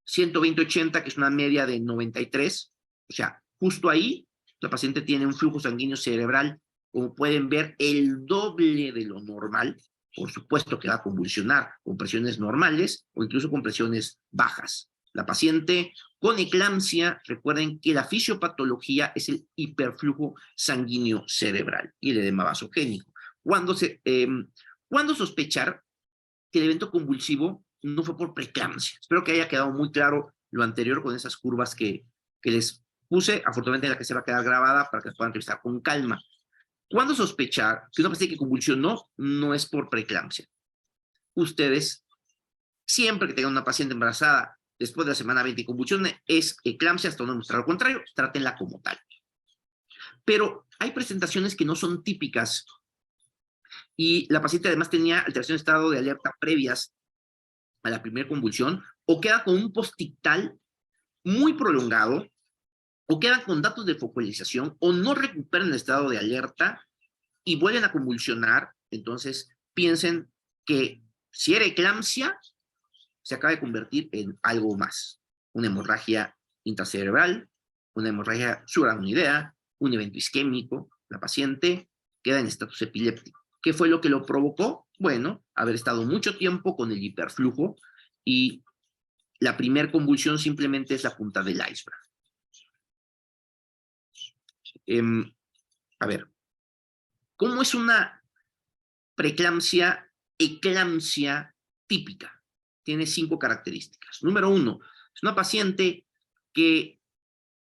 120-80, que es una media de 93, o sea, justo ahí la paciente tiene un flujo sanguíneo cerebral, como pueden ver, el doble de lo normal. Por supuesto que va a convulsionar con presiones normales o incluso con presiones bajas. La paciente con eclampsia, recuerden que la fisiopatología es el hiperflujo sanguíneo cerebral y el edema vasogénico. ¿Cuándo sospechar que el evento convulsivo no fue por preeclampsia? Espero que haya quedado muy claro lo anterior con esas curvas que les puse. Afortunadamente la que se va a quedar grabada para que puedan revisar con calma. ¿Cuándo sospechar que una paciente que convulsionó no es por preeclampsia? Ustedes, siempre que tengan una paciente embarazada después de la semana 20 y convulsione, es eclampsia, hasta no demostrar lo contrario, trátenla como tal. Pero hay presentaciones que no son típicas y la paciente además tenía alteración de estado de alerta previas a la primera convulsión, o queda con un postictal muy prolongado, o quedan con datos de focalización, o no recuperan el estado de alerta y vuelven a convulsionar. Entonces piensen que si era eclampsia, se acaba de convertir en algo más. Una hemorragia intracerebral, una hemorragia subaracnoidea, un evento isquémico. La paciente queda en estatus epiléptico. ¿Qué fue lo que lo provocó? Bueno, haber estado mucho tiempo con el hiperflujo, y la primera convulsión simplemente es la punta del iceberg. A ver, ¿Cómo es una eclampsia típica? Tiene 5 características. Número 1, es una paciente que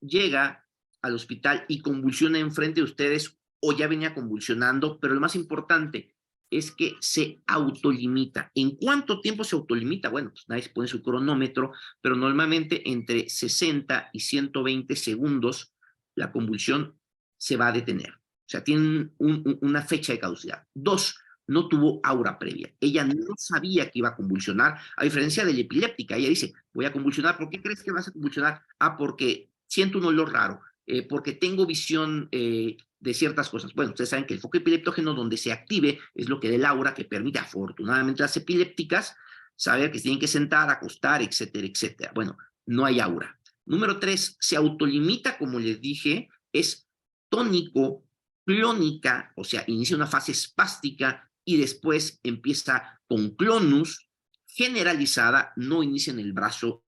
llega al hospital y convulsiona enfrente de ustedes o ya venía convulsionando, pero lo más importante es que se autolimita. ¿En cuánto tiempo se autolimita? Bueno, pues nadie se pone su cronómetro, pero normalmente entre 60 y 120 segundos la convulsión se va a detener. O sea, tienen una fecha de caducidad. 2, no tuvo aura previa. Ella no sabía que iba a convulsionar, a diferencia de la epiléptica. Ella dice, voy a convulsionar. ¿Por qué crees que vas a convulsionar? Ah, porque siento un olor raro, porque tengo visión de ciertas cosas. Bueno, ustedes saben que el foco epileptógeno donde se active es lo que da el aura que permite, afortunadamente, las epilépticas, saber que se tienen que sentar, acostar, etcétera, etcétera. Bueno, no hay aura. Número 3, se autolimita, como les dije, es tónico, clónica, o sea, inicia una fase espástica y después empieza con clonus generalizada, no inicia en el brazo,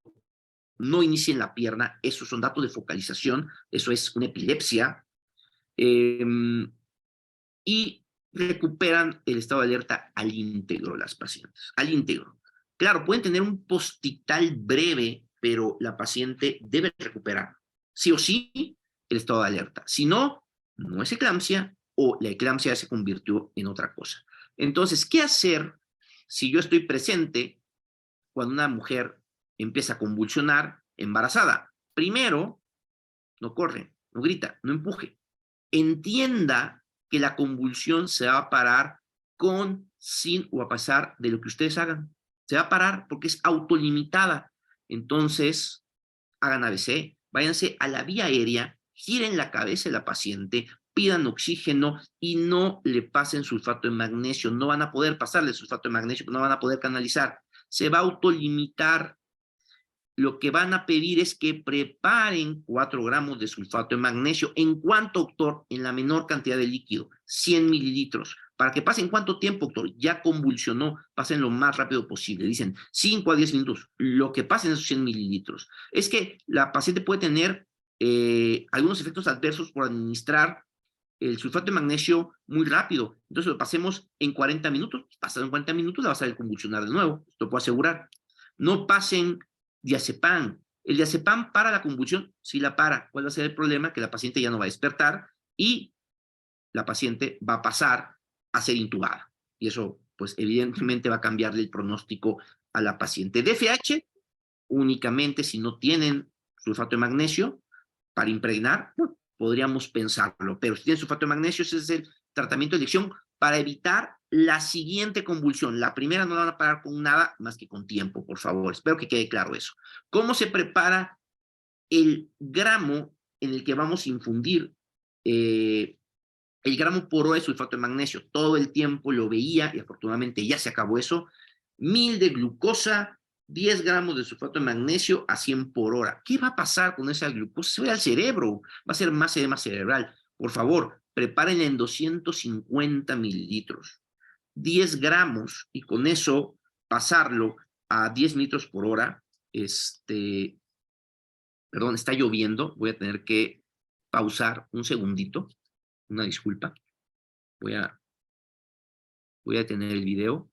no inicia en la pierna, esos son datos de focalización, eso es una epilepsia, y recuperan el estado de alerta al íntegro las pacientes, al íntegro. Claro, pueden tener un postital breve, pero la paciente debe recuperar, sí o sí, el estado de alerta. Si no, no es eclampsia o la eclampsia se convirtió en otra cosa. Entonces, ¿qué hacer si yo estoy presente cuando una mujer empieza a convulsionar embarazada? Primero, no corre, no grita, no empuje. Entienda que la convulsión se va a parar con, sin o a pesar de lo que ustedes hagan. Se va a parar porque es autolimitada. Entonces, hagan ABC, váyanse a la vía aérea, giren la cabeza de la paciente, pidan oxígeno y no le pasen sulfato de magnesio. No van a poder pasarle sulfato de magnesio, no van a poder canalizar. Se va a autolimitar. Lo que van a pedir es que preparen 4 gramos de sulfato de magnesio. ¿En cuánto, doctor? En la menor cantidad de líquido, 100 mililitros. ¿Para que pasen cuánto tiempo, doctor? Ya convulsionó, pasen lo más rápido posible. Dicen 5 a 10 minutos, lo que pasen esos 100 mililitros. Es que la paciente puede tener algunos efectos adversos por administrar el sulfato de magnesio muy rápido. Entonces lo pasemos en 40 minutos. Pasado en 40 minutos la vas a ver convulsionar de nuevo. Esto puedo asegurar. No pasen diazepam. El diazepam para la convulsión, sí la para. ¿Cuál va a ser el problema? Que la paciente ya no va a despertar y la paciente va a pasar a ser intubada. Y eso, pues, evidentemente va a cambiarle el pronóstico a la paciente. DFH, únicamente si no tienen sulfato de magnesio para impregnar, bueno, podríamos pensarlo. Pero si tienen sulfato de magnesio, ese es el tratamiento de elección para evitar la siguiente convulsión. La primera no la van a parar con nada más que con tiempo, por favor. Espero que quede claro eso. ¿Cómo se prepara el gramo en el que vamos a infundir el gramo por hora de sulfato de magnesio? Todo el tiempo lo veía y afortunadamente ya se acabó eso. 1000 de glucosa, 10 gramos de sulfato de magnesio a 100 por hora. ¿Qué va a pasar con esa glucosa? Se va al cerebro, va a ser más edema cerebral. Por favor, prepárenla en 250 mililitros. 10 gramos y con eso pasarlo a 10 litros por hora. Perdón, está lloviendo. Voy a tener que pausar un segundito. Una disculpa. Voy a detener el video.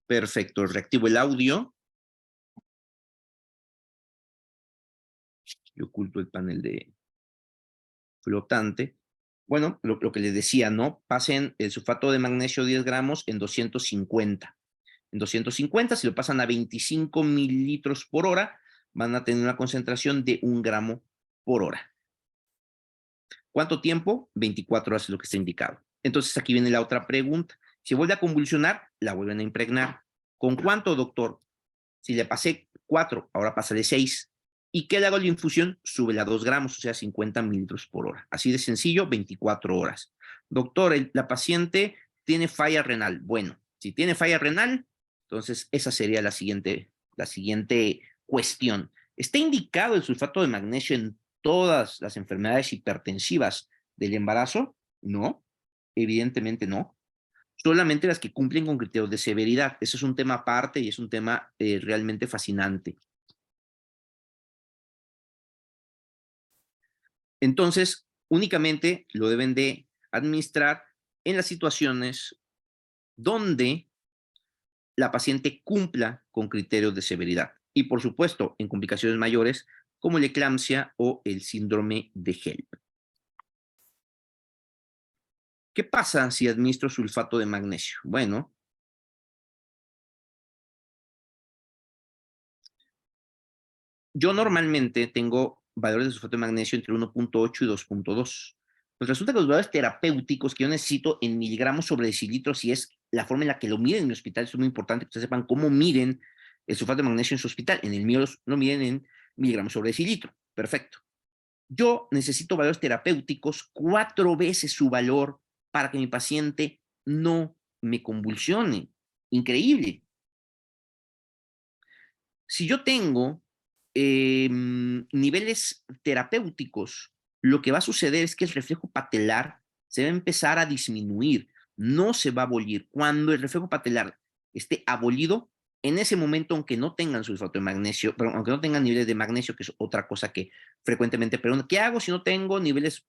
Perfecto, reactivo el audio. Y oculto el panel de flotante. Bueno, lo que les decía, ¿no? Pasen el sulfato de magnesio 10 gramos en 250. En 250, si lo pasan a 25 mililitros por hora, van a tener una concentración de 1 gramo por hora. ¿Cuánto tiempo? 24 horas es lo que está indicado. Entonces aquí viene la otra pregunta. Si vuelve a convulsionar, la vuelven a impregnar. ¿Con cuánto, doctor? Si le pasé 4, ahora pásale 6. ¿Y qué le hago la infusión? Súbela a 2 gramos, o sea, 50 mililitros por hora. Así de sencillo, 24 horas. Doctor, la paciente tiene falla renal. Bueno, si tiene falla renal, entonces esa sería la siguiente cuestión. ¿Está indicado el sulfato de magnesio en todas las enfermedades hipertensivas del embarazo? No, evidentemente no. Solamente las que cumplen con criterios de severidad. Ese es un tema aparte y es un tema realmente fascinante. Entonces, únicamente lo deben de administrar en las situaciones donde la paciente cumpla con criterios de severidad. Y por supuesto, en complicaciones mayores como la eclampsia o el síndrome de HELP. ¿Qué pasa si administro sulfato de magnesio? Bueno, yo normalmente tengo valores de sulfato de magnesio entre 1.8 y 2.2. Pues resulta que los valores terapéuticos que yo necesito en miligramos sobre decilitro, si es la forma en la que lo miden en mi hospital, es muy importante que ustedes sepan cómo miden el sulfato de magnesio en su hospital. En el mío lo miden en miligramos sobre decilitro. Perfecto. Yo necesito valores terapéuticos 4 veces su valor para que mi paciente no me convulsione. Increíble. Si yo tengo niveles terapéuticos, lo que va a suceder es que el reflejo patelar se va a empezar a disminuir, no se va a abolir. Cuando el reflejo patelar esté abolido, en ese momento, aunque no tengan sulfato de magnesio, pero aunque no tengan niveles de magnesio, que es otra cosa que frecuentemente preguntan, ¿qué hago si no tengo niveles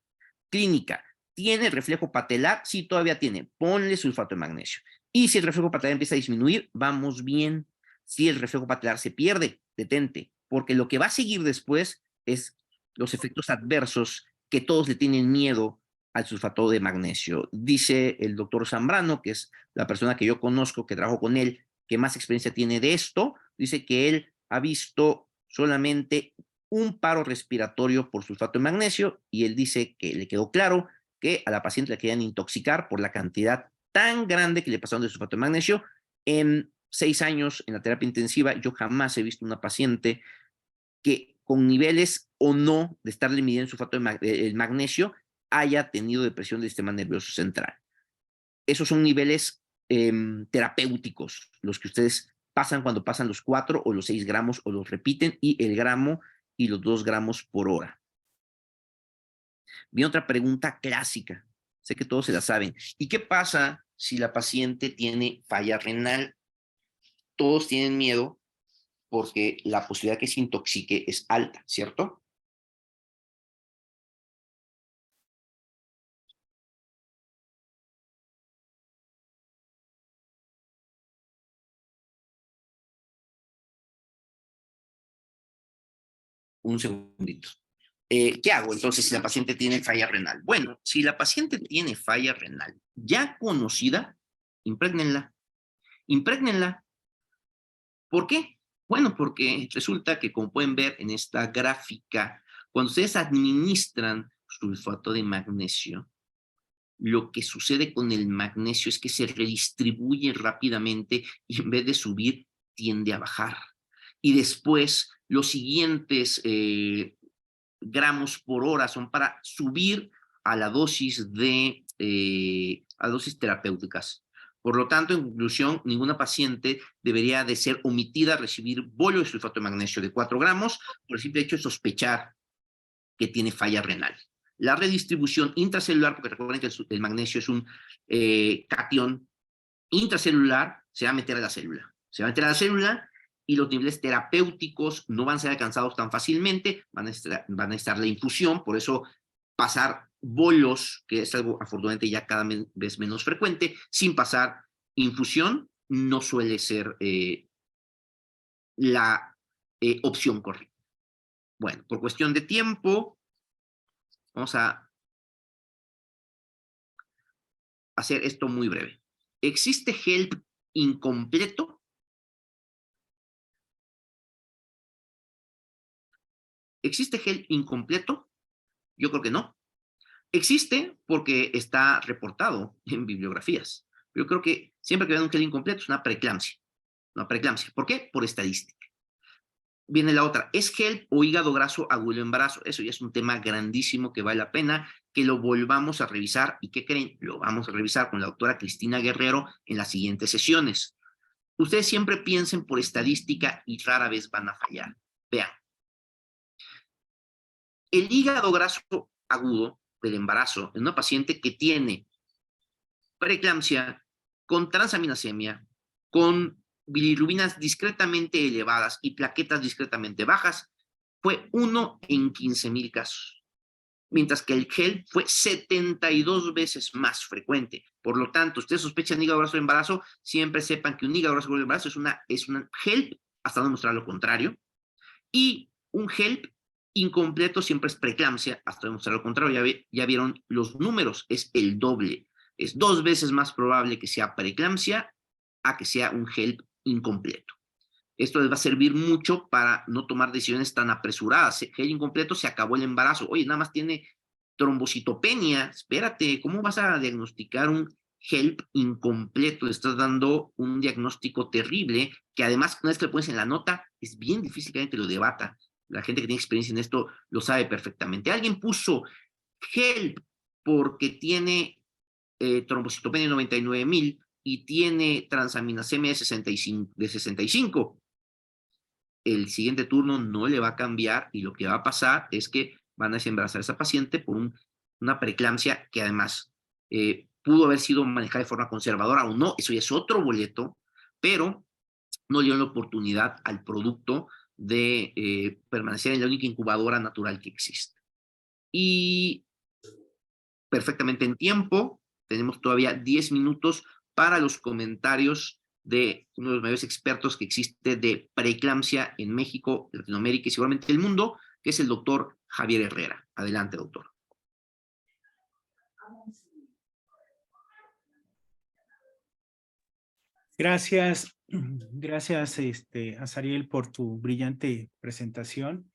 clínica? ¿Tiene reflejo patelar? Sí, todavía tiene. Ponle sulfato de magnesio. Y si el reflejo patelar empieza a disminuir, vamos bien. Si el reflejo patelar se pierde, detente, porque lo que va a seguir después es los efectos adversos que todos le tienen miedo al sulfato de magnesio. Dice el doctor Zambrano, que es la persona que yo conozco, que trabajo con él, que más experiencia tiene de esto, dice que él ha visto solamente un paro respiratorio por sulfato de magnesio y él dice que le quedó claro que a la paciente la querían intoxicar por la cantidad tan grande que le pasaron de sulfato de magnesio. En 6 años en la terapia intensiva, yo jamás he visto una paciente que con niveles o no de estarle midiendo sulfato de magnesio haya tenido depresión del sistema nervioso central. Esos son niveles terapéuticos, los que ustedes pasan cuando pasan los 4 o los 6 gramos o los repiten, y el gramo y los 2 gramos por hora. Viene otra pregunta clásica, sé que todos se la saben. ¿Y qué pasa si la paciente tiene falla renal? Todos tienen miedo porque la posibilidad que se intoxique es alta, ¿cierto? Un segundito. ¿Qué hago entonces si la paciente tiene falla renal? Bueno, si la paciente tiene falla renal ya conocida, imprégnenla. Imprégnenla. ¿Por qué? Bueno, porque resulta que, como pueden ver en esta gráfica, cuando ustedes administran sulfato de magnesio, lo que sucede con el magnesio es que se redistribuye rápidamente y en vez de subir, tiende a bajar. Y después, los siguientes gramos por hora son para subir a la dosis a dosis terapéuticas. Por lo tanto, en conclusión, ninguna paciente debería de ser omitida a recibir bolo de sulfato de magnesio de 4 gramos por el simple hecho de sospechar que tiene falla renal. La redistribución intracelular, porque recuerden que el magnesio es un catión intracelular, se va a meter a la célula. Se va a meter a la célula y los niveles terapéuticos no van a ser alcanzados tan fácilmente, van a estar la infusión, por eso pasar bolos, que es algo afortunadamente ya cada vez menos frecuente, sin pasar infusión, no suele ser la opción correcta. Bueno, por cuestión de tiempo, vamos a hacer esto muy breve. ¿Existe HELP incompleto? ¿Existe HELP incompleto? Yo creo que no. Existe porque está reportado en bibliografías. Yo creo que siempre que vean un HELP incompleto es una preeclampsia. Una preeclampsia. ¿Por qué? Por estadística. Viene la otra. ¿Es HELP o hígado graso agudo el embarazo? Eso ya es un tema grandísimo que vale la pena que lo volvamos a revisar. ¿Y qué creen? Lo vamos a revisar con la doctora Cristina Guerrero en las siguientes sesiones. Ustedes siempre piensen por estadística y rara vez van a fallar. Vean. El hígado graso agudo del embarazo en una paciente que tiene preeclampsia, con transaminasemia, con bilirrubinas discretamente elevadas y plaquetas discretamente bajas, fue 1 en 15,000 casos, mientras que el HELP fue 72 veces más frecuente. Por lo tanto, ustedes sospechan hígado graso de embarazo, siempre sepan que un hígado graso de embarazo es una HELP, hasta no demostrar lo contrario, y un HELP incompleto siempre es preeclampsia, hasta demostrar lo contrario. Ya vieron los números, es el doble. Es 2 veces más probable que sea preeclampsia a que sea un HELP incompleto. Esto les va a servir mucho para no tomar decisiones tan apresuradas. HELP incompleto, se acabó el embarazo. Oye, nada más tiene trombocitopenia. Espérate, ¿cómo vas a diagnosticar un HELP incompleto? Le estás dando un diagnóstico terrible, que además, una vez que lo pones en la nota, es bien difícil que alguien te lo debata. La gente que tiene experiencia en esto lo sabe perfectamente. Alguien puso HELP porque tiene trombocitopenia 99,000 y tiene transaminasemia de 65. El siguiente turno no le va a cambiar y lo que va a pasar es que van a desembarazar a esa paciente por una preeclampsia que además pudo haber sido manejada de forma conservadora o no, eso ya es otro boleto, pero no le dio la oportunidad al producto de permanecer en la única incubadora natural que existe. Y perfectamente en tiempo, tenemos todavía 10 minutos para los comentarios de uno de los mayores expertos que existe de preeclampsia en México, Latinoamérica y seguramente el mundo, que es el doctor Javier Herrera. Adelante, doctor. Gracias, gracias Azariel por tu brillante presentación.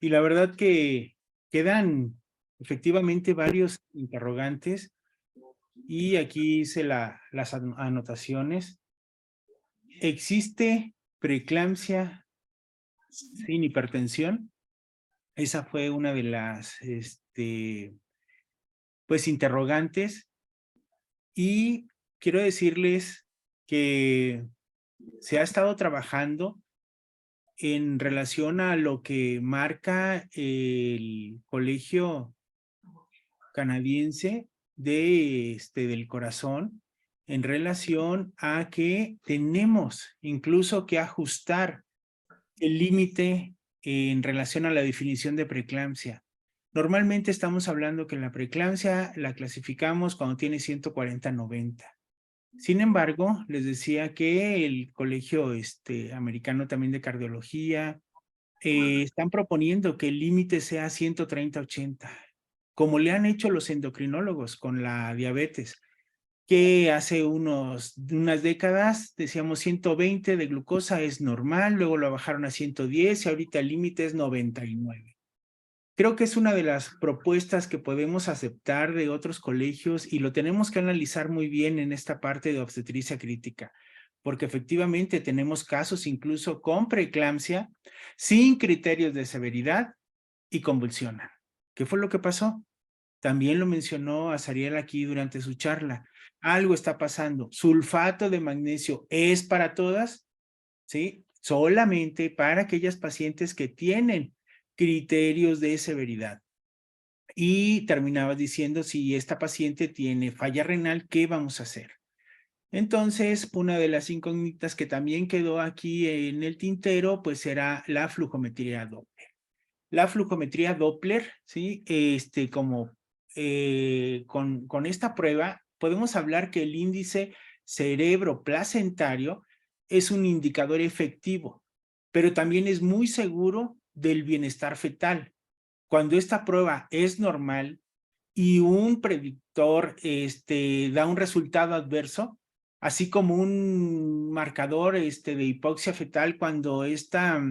Y la verdad que quedan efectivamente varios interrogantes y aquí hice las anotaciones. ¿Existe preeclampsia sin hipertensión? Esa fue una de las pues interrogantes, y quiero decirles que se ha estado trabajando en relación a lo que marca el Colegio Canadiense del Corazón en relación a que tenemos incluso que ajustar el límite en relación a la definición de preeclampsia. Normalmente estamos hablando que la preeclampsia la clasificamos cuando tiene 140-90. Sin embargo, les decía que el Colegio Americano también de Cardiología están proponiendo que el límite sea 130-80, como le han hecho los endocrinólogos con la diabetes, que hace unas décadas decíamos 120 de glucosa es normal, luego lo bajaron a 110 y ahorita el límite es 99. Creo que es una de las propuestas que podemos aceptar de otros colegios y lo tenemos que analizar muy bien en esta parte de obstetricia crítica, porque efectivamente tenemos casos incluso con preeclampsia, sin criterios de severidad y convulsionan. ¿Qué fue lo que pasó? También lo mencionó Azariel aquí durante su charla. Algo está pasando. ¿Sulfato de magnesio es para todas? ¿Sí? Solamente para aquellas pacientes que tienen criterios de severidad. Y terminaba diciendo, si esta paciente tiene falla renal, ¿qué vamos a hacer? Entonces, una de las incógnitas que también quedó aquí en el tintero, pues era la flujometría Doppler. La flujometría Doppler, ¿sí? Con esta prueba podemos hablar que el índice cerebro-placentario es un indicador efectivo, pero también es muy seguro del bienestar fetal. Cuando esta prueba es normal y un predictor da un resultado adverso, así como un marcador de hipoxia fetal cuando está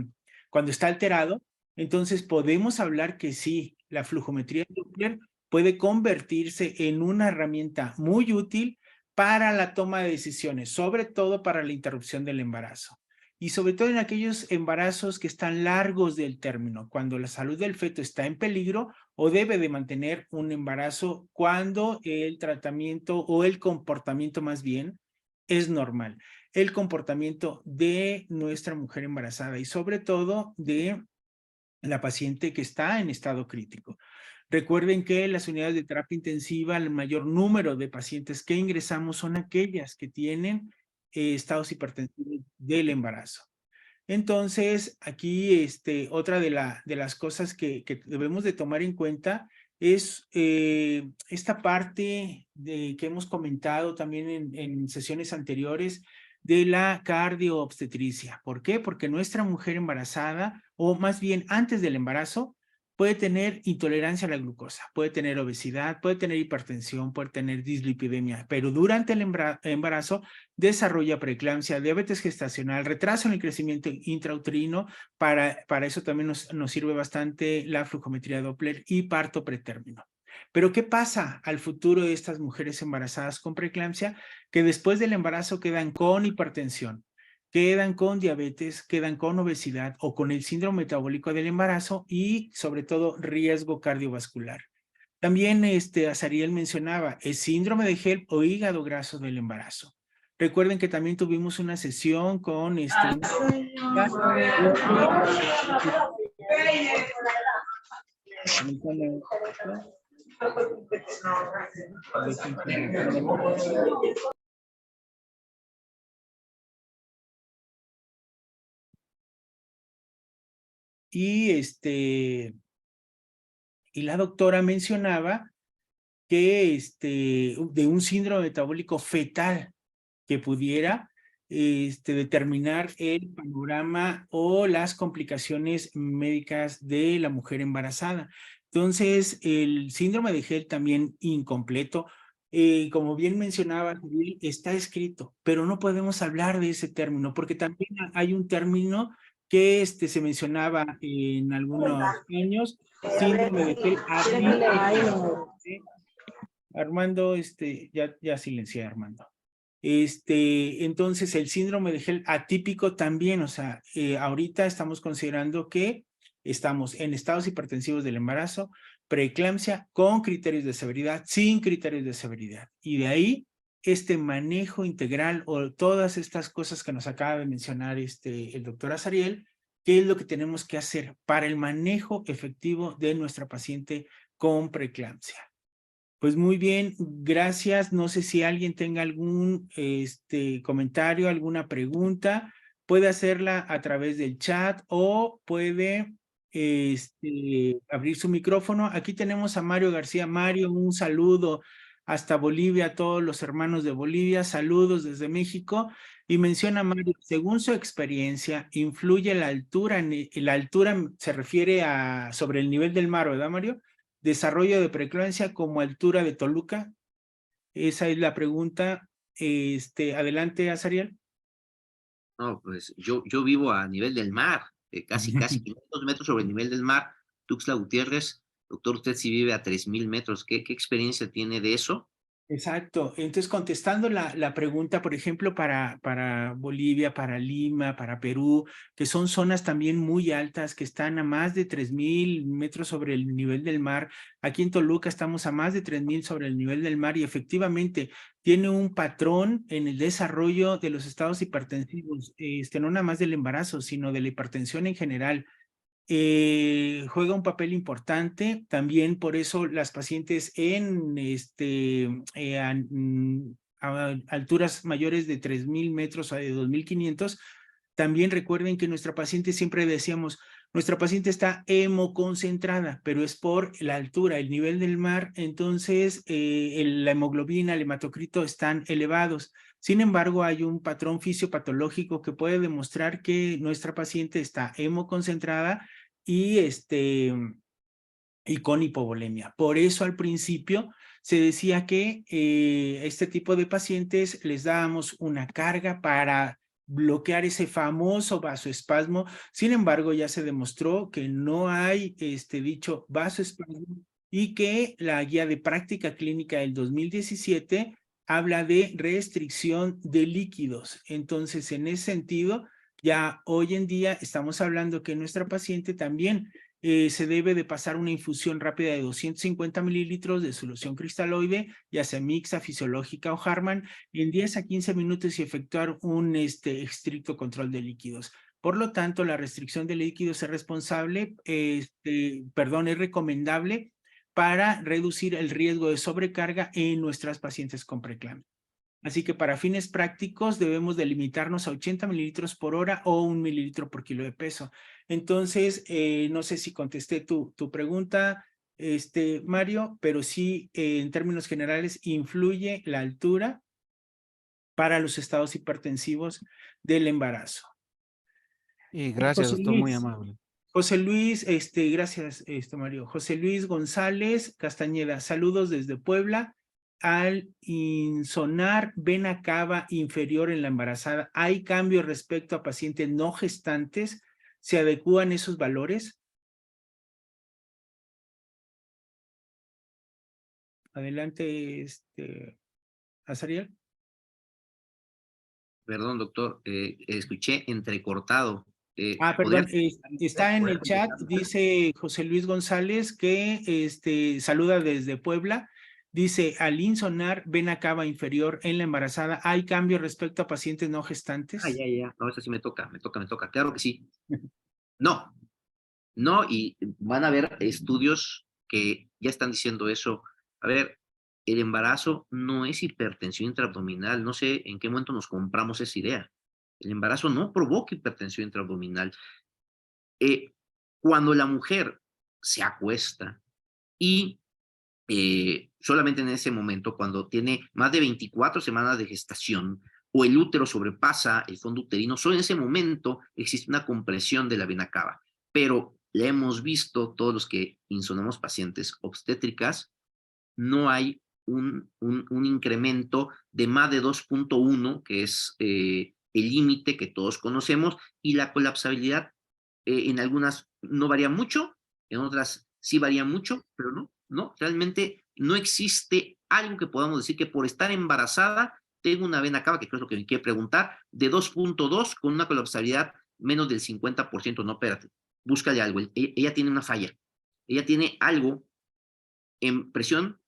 alterado, entonces podemos hablar que sí, la flujometría Doppler puede convertirse en una herramienta muy útil para la toma de decisiones, sobre todo para la interrupción del embarazo. Y sobre todo en aquellos embarazos que están largos del término, cuando la salud del feto está en peligro o debe de mantener un embarazo cuando el tratamiento o el comportamiento más bien es normal. El comportamiento de nuestra mujer embarazada y sobre todo de la paciente que está en estado crítico. Recuerden que las unidades de terapia intensiva, el mayor número de pacientes que ingresamos son aquellas que tienen estados hipertensivos del embarazo. Entonces, aquí otra de las cosas que debemos de tomar en cuenta es esta parte que hemos comentado también en sesiones anteriores de la cardioobstetricia. ¿Por qué? Porque nuestra mujer embarazada, o más bien antes del embarazo, puede tener intolerancia a la glucosa, puede tener obesidad, puede tener hipertensión, puede tener dislipidemia, pero durante el embarazo desarrolla preeclampsia, diabetes gestacional, retraso en el crecimiento intrauterino. Para eso también nos sirve bastante la flujometría Doppler y parto pretérmino. Pero ¿qué pasa al futuro de estas mujeres embarazadas con preeclampsia? Que después del embarazo quedan con hipertensión, quedan con diabetes, quedan con obesidad o con el síndrome metabólico del embarazo y sobre todo riesgo cardiovascular. También Azariel mencionaba el síndrome de HELP o hígado graso del embarazo. Recuerden que también tuvimos una sesión con y la doctora mencionaba que de un síndrome metabólico fetal que pudiera determinar el panorama o las complicaciones médicas de la mujer embarazada. Entonces, el síndrome de HELP también incompleto, como bien mencionaba, está escrito, pero no podemos hablar de ese término, porque también hay un término que se mencionaba en algunos años, síndrome de HELP atípico. Armando, ya silencié a Armando. Entonces el síndrome de HELP atípico también, o sea, ahorita estamos considerando que estamos en estados hipertensivos del embarazo, preeclampsia con criterios de severidad, sin criterios de severidad. Y de ahí este manejo integral o todas estas cosas que nos acaba de mencionar el doctor Azariel, qué es lo que tenemos que hacer para el manejo efectivo de nuestra paciente con preeclampsia. Pues muy bien, gracias. No sé si alguien tenga algún comentario, alguna pregunta. Puede hacerla a través del chat o puede abrir su micrófono. Aquí tenemos a Mario García. Mario, un saludo hasta Bolivia, a todos los hermanos de Bolivia. Saludos desde México. Y menciona Mario, según su experiencia, ¿influye la altura? La altura se refiere a sobre el nivel del mar, ¿verdad, Mario? Desarrollo de preeclampsia como altura de Toluca. Esa es la pregunta. Adelante, Azariel. No, pues yo vivo a nivel del mar, casi 500 metros sobre el nivel del mar. Tuxtla Gutiérrez, doctor, usted sí vive a 3000 metros. ¿Qué experiencia tiene de eso? Exacto. Entonces, contestando la pregunta, por ejemplo, para Bolivia, para Lima, para Perú, que son zonas también muy altas, que están a más de 3000 metros sobre el nivel del mar. Aquí en Toluca estamos a más de 3000 sobre el nivel del mar y efectivamente tiene un patrón en el desarrollo de los estados hipertensivos, no nada más del embarazo, sino de la hipertensión en general. Juega un papel importante, también por eso las pacientes en a alturas mayores de 3000 metros o de 2500, también recuerden que nuestra paciente, siempre decíamos, nuestra paciente está hemoconcentrada, pero es por la altura, el nivel del mar, entonces la hemoglobina, el hematocrito están elevados. Sin embargo, hay un patrón fisiopatológico que puede demostrar que nuestra paciente está hemoconcentrada y, y con hipovolemia. Por eso al principio se decía que este tipo de pacientes les dábamos una carga para bloquear ese famoso vasoespasmo. Sin embargo, ya se demostró que no hay dicho vasoespasmo y que la guía de práctica clínica del 2017 habla de restricción de líquidos. Entonces, en ese sentido, ya hoy en día estamos hablando que nuestra paciente también se debe de pasar una infusión rápida de 250 mililitros de solución cristaloide, ya sea mixta, fisiológica o Harman, en 10 a 15 minutos y efectuar un estricto control de líquidos. Por lo tanto, la restricción de líquidos es es recomendable para reducir el riesgo de sobrecarga en nuestras pacientes con preeclampsia. Así que para fines prácticos debemos de limitarnos a 80 mililitros por hora o 1 mililitro por kilo de peso. Entonces, no sé si contesté tu pregunta, Mario, pero sí, en términos generales, influye la altura para los estados hipertensivos del embarazo. Y gracias, José doctor, muy Luis, amable. gracias, Mario. José Luis González Castañeda, saludos desde Puebla. Al insonar vena cava inferior en la embarazada, ¿hay cambios respecto a pacientes no gestantes? ¿Se adecúan esos valores? Adelante, Azariel. Perdón, doctor, escuché entrecortado. Perdón, está en ¿Podría el chat, contestar? dice José Luis González que saluda desde Puebla. Dice, al insonar vena cava inferior en la embarazada, ¿hay cambio respecto a pacientes no gestantes? Ya. No, eso sí me toca. Claro que sí. No, no, y van a haber estudios que ya están diciendo eso. A ver, el embarazo no es hipertensión intraabdominal. No sé en qué momento nos compramos esa idea. El embarazo no provoca hipertensión intraabdominal. Cuando la mujer se acuesta y solamente en ese momento, cuando tiene más de 24 semanas de gestación o el útero sobrepasa el fondo uterino, solo en ese momento existe una compresión de la vena cava. Pero le hemos visto, todos los que insonamos pacientes obstétricas, no hay un incremento de más de 2.1, que es el límite que todos conocemos, y la colapsabilidad en algunas no varía mucho, en otras sí varía mucho, pero no, realmente no existe algo que podamos decir que por estar embarazada tengo una vena cava, que creo es lo que me quiere preguntar, de 2.2 con una colapsabilidad menos del 50%. No, espérate, búscale algo. Ella tiene una falla. Ella tiene algo en presión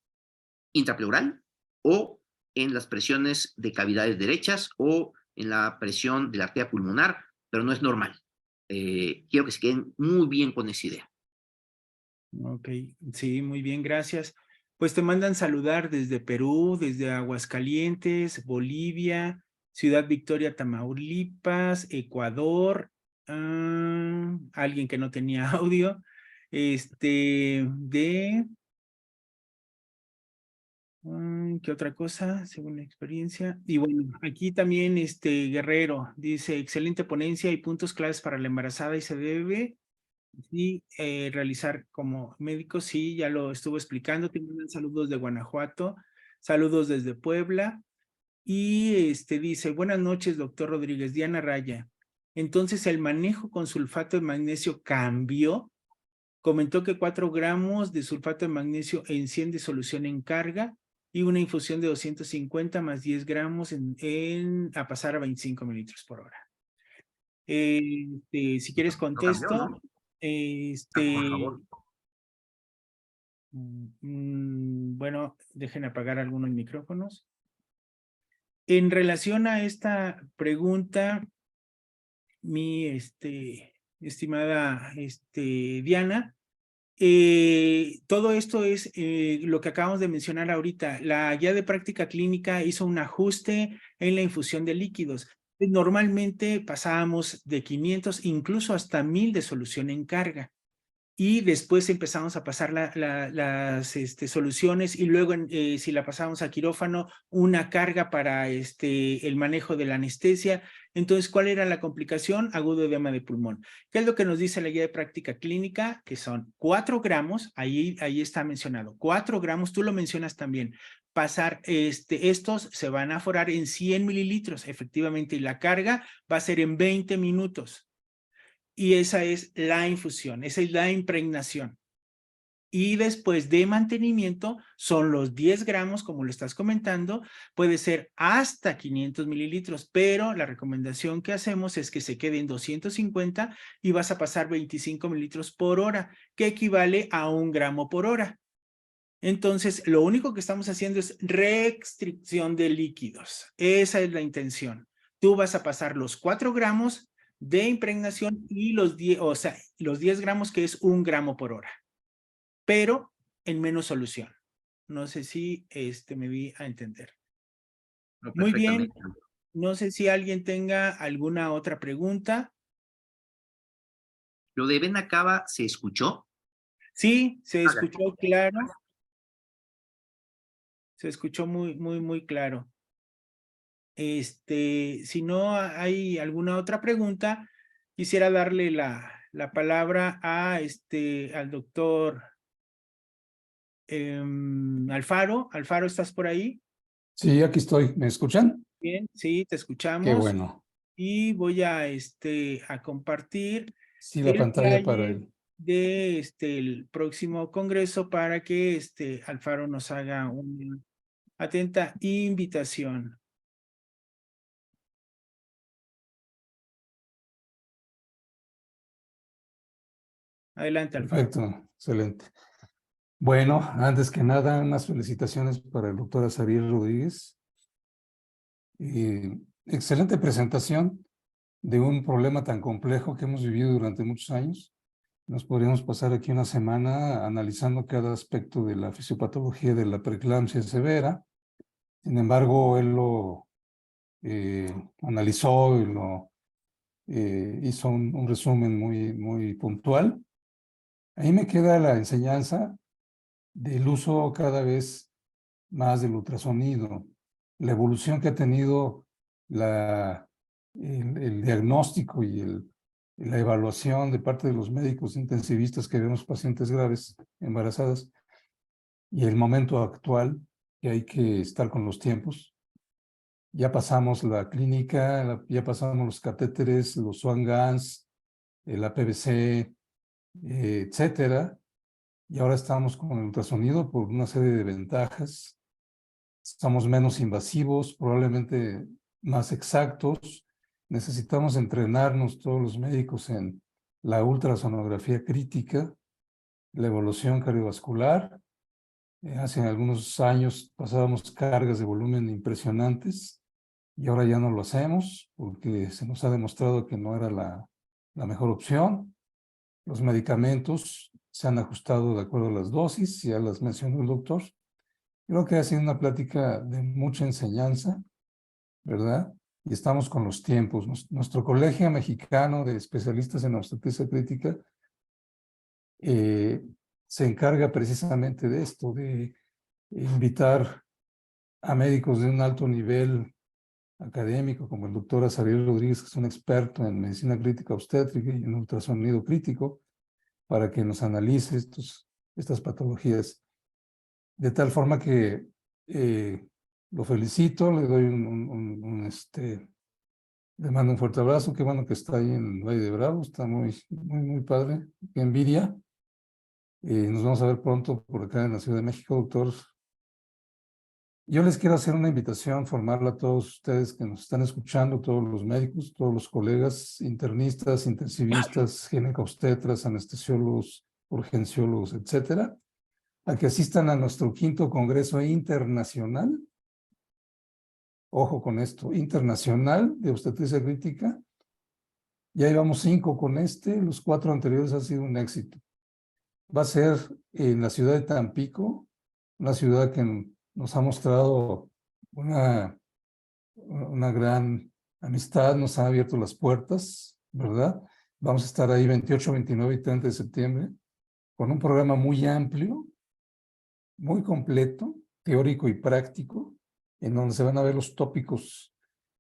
intrapleural o en las presiones de cavidades derechas o en la presión de la arteria pulmonar, pero no es normal. Quiero que se queden muy bien con esa idea. Ok, sí, muy bien, gracias. Pues te mandan saludar desde Perú, desde Aguascalientes, Bolivia, Ciudad Victoria, Tamaulipas, Ecuador, alguien que no tenía audio, ¿qué otra cosa? Según la experiencia. Y bueno, aquí también Guerrero dice, excelente ponencia y puntos claves para la embarazada y se debe realizar como médico. Sí, ya lo estuvo explicando. Te mandan saludos de Guanajuato, saludos desde Puebla. Y dice, buenas noches, doctor Rodríguez, Diana Raya. Entonces, ¿el manejo con sulfato de magnesio cambió? Comentó que 4 gramos de sulfato de magnesio en 100 de solución en carga y una infusión de 250 más 10 gramos a pasar a 25 mililitros por hora. Si quieres No cambió, contesto. ¿no? Por favor. Bueno, dejen apagar algunos micrófonos. En relación a esta pregunta, mi estimada Diana, todo esto es lo que acabamos de mencionar ahorita. La guía de práctica clínica hizo un ajuste en la infusión de líquidos. Normalmente pasábamos de 500, incluso hasta 1000 de solución en carga. Y después empezamos a pasar las soluciones y luego si la pasamos a quirófano, una carga para el manejo de la anestesia. Entonces, ¿cuál era la complicación? Agudo edema de pulmón. ¿Qué es lo que nos dice la guía de práctica clínica? Que son 4 gramos, ahí está mencionado, 4 gramos, tú lo mencionas también. Pasar, estos se van a aforar en 100 mililitros, efectivamente, y la carga va a ser en 20 minutos. Y esa es la infusión, esa es la impregnación. Y después de mantenimiento son los 10 gramos, como lo estás comentando, puede ser hasta 500 mililitros, pero la recomendación que hacemos es que se quede en 250 y vas a pasar 25 mililitros por hora, que equivale a 1 gramo por hora. Entonces, lo único que estamos haciendo es restricción de líquidos. Esa es la intención. Tú vas a pasar los 4 gramos de impregnación y los 10, o sea, los 10 gramos que es 1 gramo por hora, pero en menos solución. No sé si me vi a entender. No, Muy bien, perfectamente. no sé si alguien tenga alguna otra pregunta. ¿Lo de vena cava se escuchó? Sí, se Ah, de acuerdo. escuchó claro, se escuchó muy claro. Si no hay alguna otra pregunta, quisiera darle la palabra a al doctor Alfaro. Alfaro, ¿estás por ahí? Sí, aquí estoy. ¿Me escuchan? Bien, sí, te Qué escuchamos. bueno. Y voy a compartir Sí, la el pantalla para flyer el... de el próximo congreso para que Alfaro nos haga una atenta invitación. Adelante, Alfaro. Perfecto, excelente. Bueno, antes que nada, unas felicitaciones para el doctor Azariel Rodríguez. Excelente presentación de un problema tan complejo que hemos vivido durante muchos años. Nos podríamos pasar aquí una semana analizando cada aspecto de la fisiopatología de la preeclampsia severa. Sin embargo, él lo analizó y lo hizo un resumen muy puntual. Ahí me queda la enseñanza del uso cada vez más del ultrasonido, la evolución que ha tenido el diagnóstico y la evaluación de parte de los médicos intensivistas que vemos pacientes graves, embarazadas, y el momento actual que hay que estar con los tiempos. Ya pasamos la clínica, ya pasamos los catéteres, los Swan-Ganz, la PVC, etcétera, y ahora estamos con el ultrasonido por una serie de ventajas. Somos menos invasivos, probablemente más exactos. Necesitamos entrenarnos todos los médicos en la ultrasonografía crítica, la evolución cardiovascular. Hace algunos años pasábamos cargas de volumen impresionantes y ahora ya no lo hacemos porque se nos ha demostrado que no era la mejor opción. Los medicamentos se han ajustado de acuerdo a las dosis, ya las mencionó el doctor. Creo que ha sido una plática de mucha enseñanza, ¿verdad? Y estamos con los tiempos. Nuestro Colegio Mexicano de Especialistas en Obstetricia Crítica se encarga precisamente de esto, de invitar a médicos de un alto nivel académico, como el doctor Azariel Rodríguez, que es un experto en medicina crítica obstétrica y en ultrasonido crítico, para que nos analice estas patologías. De tal forma que lo felicito, le doy le mando un fuerte abrazo. Qué bueno que está ahí en Valle de Bravo, está muy padre. Qué envidia. Nos vamos a ver pronto por acá en la Ciudad de México, doctor. Yo les quiero hacer una invitación formal a todos ustedes que nos están escuchando, todos los médicos, todos los colegas, internistas, intensivistas, ginecobstetras, anestesiólogos, urgenciólogos, etcétera, a que asistan a nuestro 5º Congreso Internacional, ojo con esto, Internacional de Obstetricia Crítica. Ya llevamos 5 con los 4 anteriores han sido un éxito. Va a ser en la ciudad de Tampico, una ciudad que nos ha mostrado una gran amistad, nos ha abierto las puertas, ¿verdad? Vamos a estar ahí 28, 29 y 30 de septiembre con un programa muy amplio, muy completo, teórico y práctico, en donde se van a ver los tópicos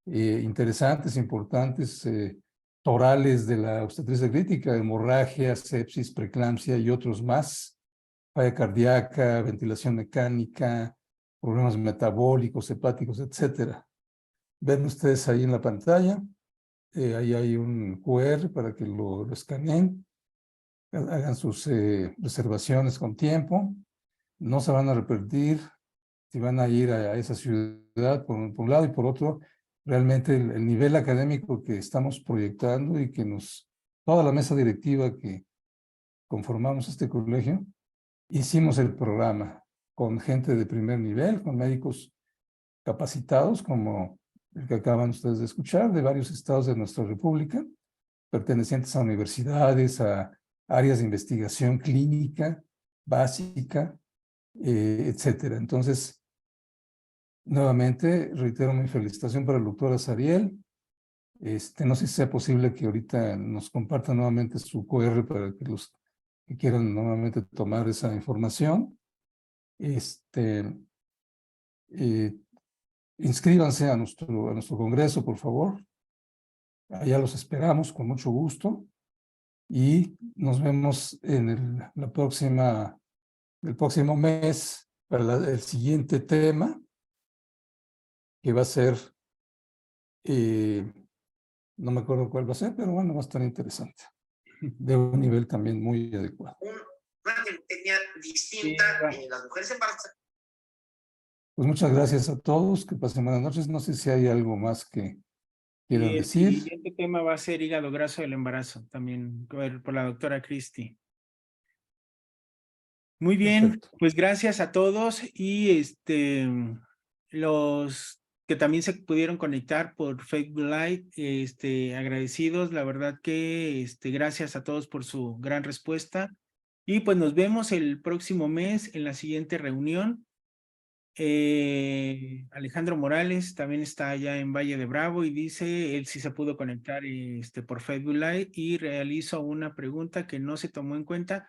interesantes, importantes, torales de la obstetricia crítica, hemorragia, sepsis, preeclampsia y otros más, falla cardíaca, ventilación mecánica, problemas metabólicos, hepáticos, etcétera. Ven ustedes ahí en la pantalla, ahí hay un QR para que lo escaneen, hagan sus reservaciones con tiempo, no se van a repetir si van a ir a esa ciudad por un lado, y por otro, realmente el nivel académico que estamos proyectando y que toda la mesa directiva que conformamos este colegio, hicimos el programa con gente de primer nivel, con médicos capacitados como el que acaban ustedes de escuchar, de varios estados de nuestra república, pertenecientes a universidades, a áreas de investigación clínica, básica, etcétera. Entonces, nuevamente, reitero mi felicitación para el doctor Azariel. No sé si sea posible que ahorita nos comparta nuevamente su QR para que los que quieran nuevamente tomar esa información. Inscríbanse a nuestro congreso, por favor. Allá los esperamos con mucho gusto. Y nos vemos en el próximo mes para el siguiente tema, que va a ser, no me acuerdo cuál va a ser, pero bueno, va a estar interesante, de un nivel también muy adecuado. Una tenía distinta las mujeres embarazadas. Pues muchas gracias a todos, que pasen buenas noches. No sé si hay algo más que quieran Y el decir. siguiente tema va a ser hígado graso del embarazo, también por la doctora Cristi. Muy bien, Perfecto. pues gracias a todos y los que también se pudieron conectar por Facebook Live, agradecidos, la verdad que gracias a todos por su gran respuesta y pues nos vemos el próximo mes en la siguiente reunión. Alejandro Morales también está allá en Valle de Bravo y dice, él sí se pudo conectar por Facebook Live y realizo una pregunta que no se tomó en cuenta.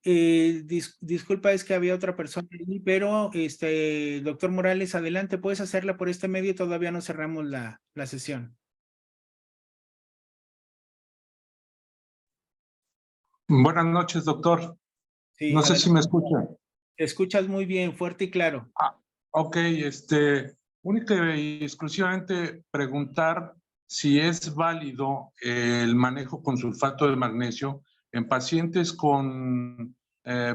Disculpa, es que había otra persona ahí, pero doctor Morales, adelante, puedes hacerla por este medio, todavía no cerramos la sesión. Buenas noches, doctor. Sí, No sé si me adelante. escuchan. Te escuchas muy bien, fuerte y claro. Ok, única y exclusivamente preguntar si es válido el manejo con sulfato de magnesio en pacientes con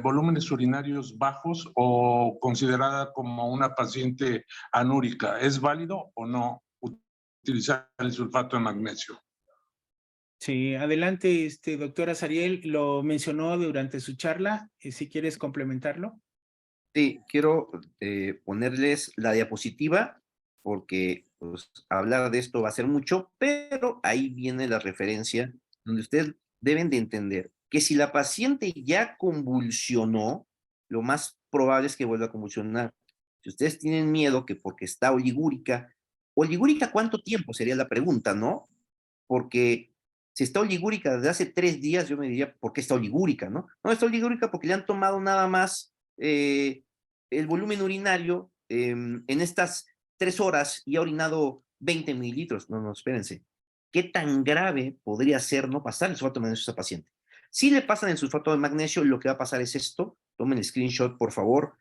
volúmenes urinarios bajos o considerada como una paciente anúrica. ¿Es válido o no utilizar el sulfato de magnesio? Sí, adelante, doctora Azariel, lo mencionó durante su charla, si quieres complementarlo. Sí, quiero ponerles la diapositiva porque pues, hablar de esto va a ser mucho, pero ahí viene la referencia donde ustedes deben de entender que si la paciente ya convulsionó, lo más probable es que vuelva a convulsionar. Si ustedes tienen miedo que porque está oligúrica, ¿oligúrica cuánto tiempo? Sería la pregunta, ¿no? Porque si está oligúrica desde hace 3 días, yo me diría, ¿por qué está oligúrica, no? No, está oligúrica porque le han tomado nada más el volumen urinario en estas 3 horas y ha orinado 20 mililitros. No, no, espérense. ¿Qué tan grave podría ser no pasar el sulfato de magnesio a esa paciente? Si le pasan el sulfato de magnesio, lo que va a pasar es esto. Tomen el screenshot, por favor.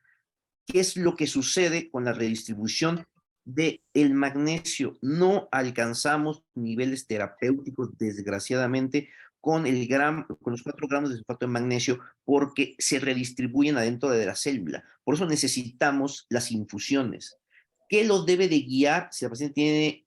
¿Qué es lo que sucede con la redistribución del magnesio? No alcanzamos niveles terapéuticos, desgraciadamente, con los 4 gramos de sulfato de magnesio, porque se redistribuyen adentro de la célula. Por eso necesitamos las infusiones. ¿Qué lo debe de guiar si la paciente tiene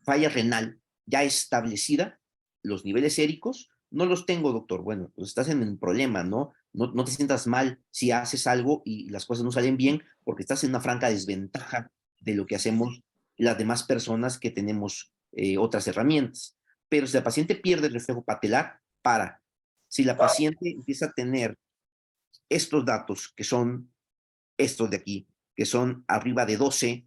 falla renal ya establecida? Los niveles séricos, no los tengo, doctor. Bueno, pues estás en un problema, ¿no? No te sientas mal si haces algo y las cosas no salen bien, porque estás en una franca desventaja de lo que hacemos las demás personas que tenemos otras herramientas. Pero si la paciente pierde el reflejo patelar, para. Si la paciente empieza a tener estos datos, que son estos de aquí, que son arriba de 12,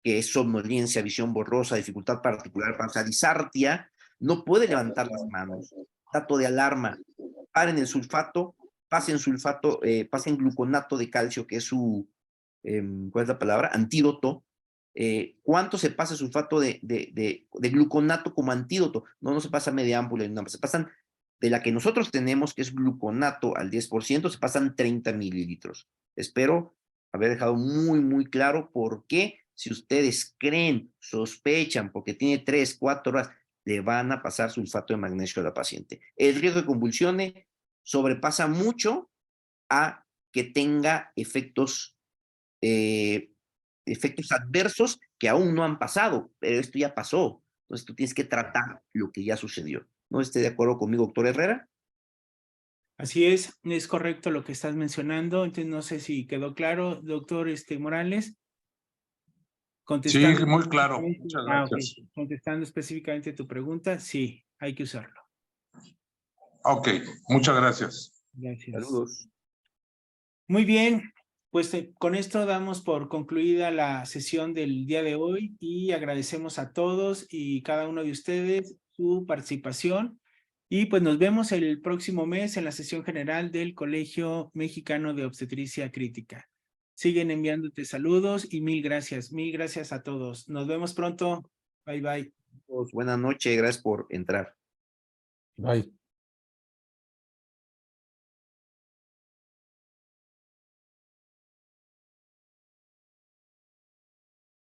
que es somnolencia, visión borrosa, dificultad particular, disartia, no puede levantar las manos. Dato de alarma, paren el sulfato, pasen gluconato de calcio, que es su, ¿cuál es la palabra? Antídoto. ¿Cuánto se pasa el sulfato de gluconato como antídoto? No se pasa media ámpula, no, se pasan de la que nosotros tenemos, que es gluconato al 10%, se pasan 30 mililitros. Espero haber dejado muy claro por qué, si ustedes creen, sospechan, porque tiene 3, 4 horas, le van a pasar sulfato de magnesio a la paciente. El riesgo de convulsiones sobrepasa mucho a que tenga efectos adversos que aún no han pasado, pero esto ya pasó. Entonces tú tienes que tratar lo que ya sucedió. ¿No esté de acuerdo conmigo, doctor Herrera? Así es correcto lo que estás mencionando, entonces no sé si quedó claro, doctor Morales. Sí, muy claro. Muchas gracias. Okay. Contestando específicamente tu pregunta, sí, hay que usarlo. Ok, muchas gracias. Gracias. Saludos. Muy bien, pues con esto damos por concluida la sesión del día de hoy y agradecemos a todos y cada uno de ustedes su participación. Y pues nos vemos el próximo mes en la sesión general del Colegio Mexicano de Obstetricia Crítica. Siguen enviándote saludos y mil gracias a todos. Nos vemos pronto. Bye, bye. Buenas noches, gracias por entrar. Bye.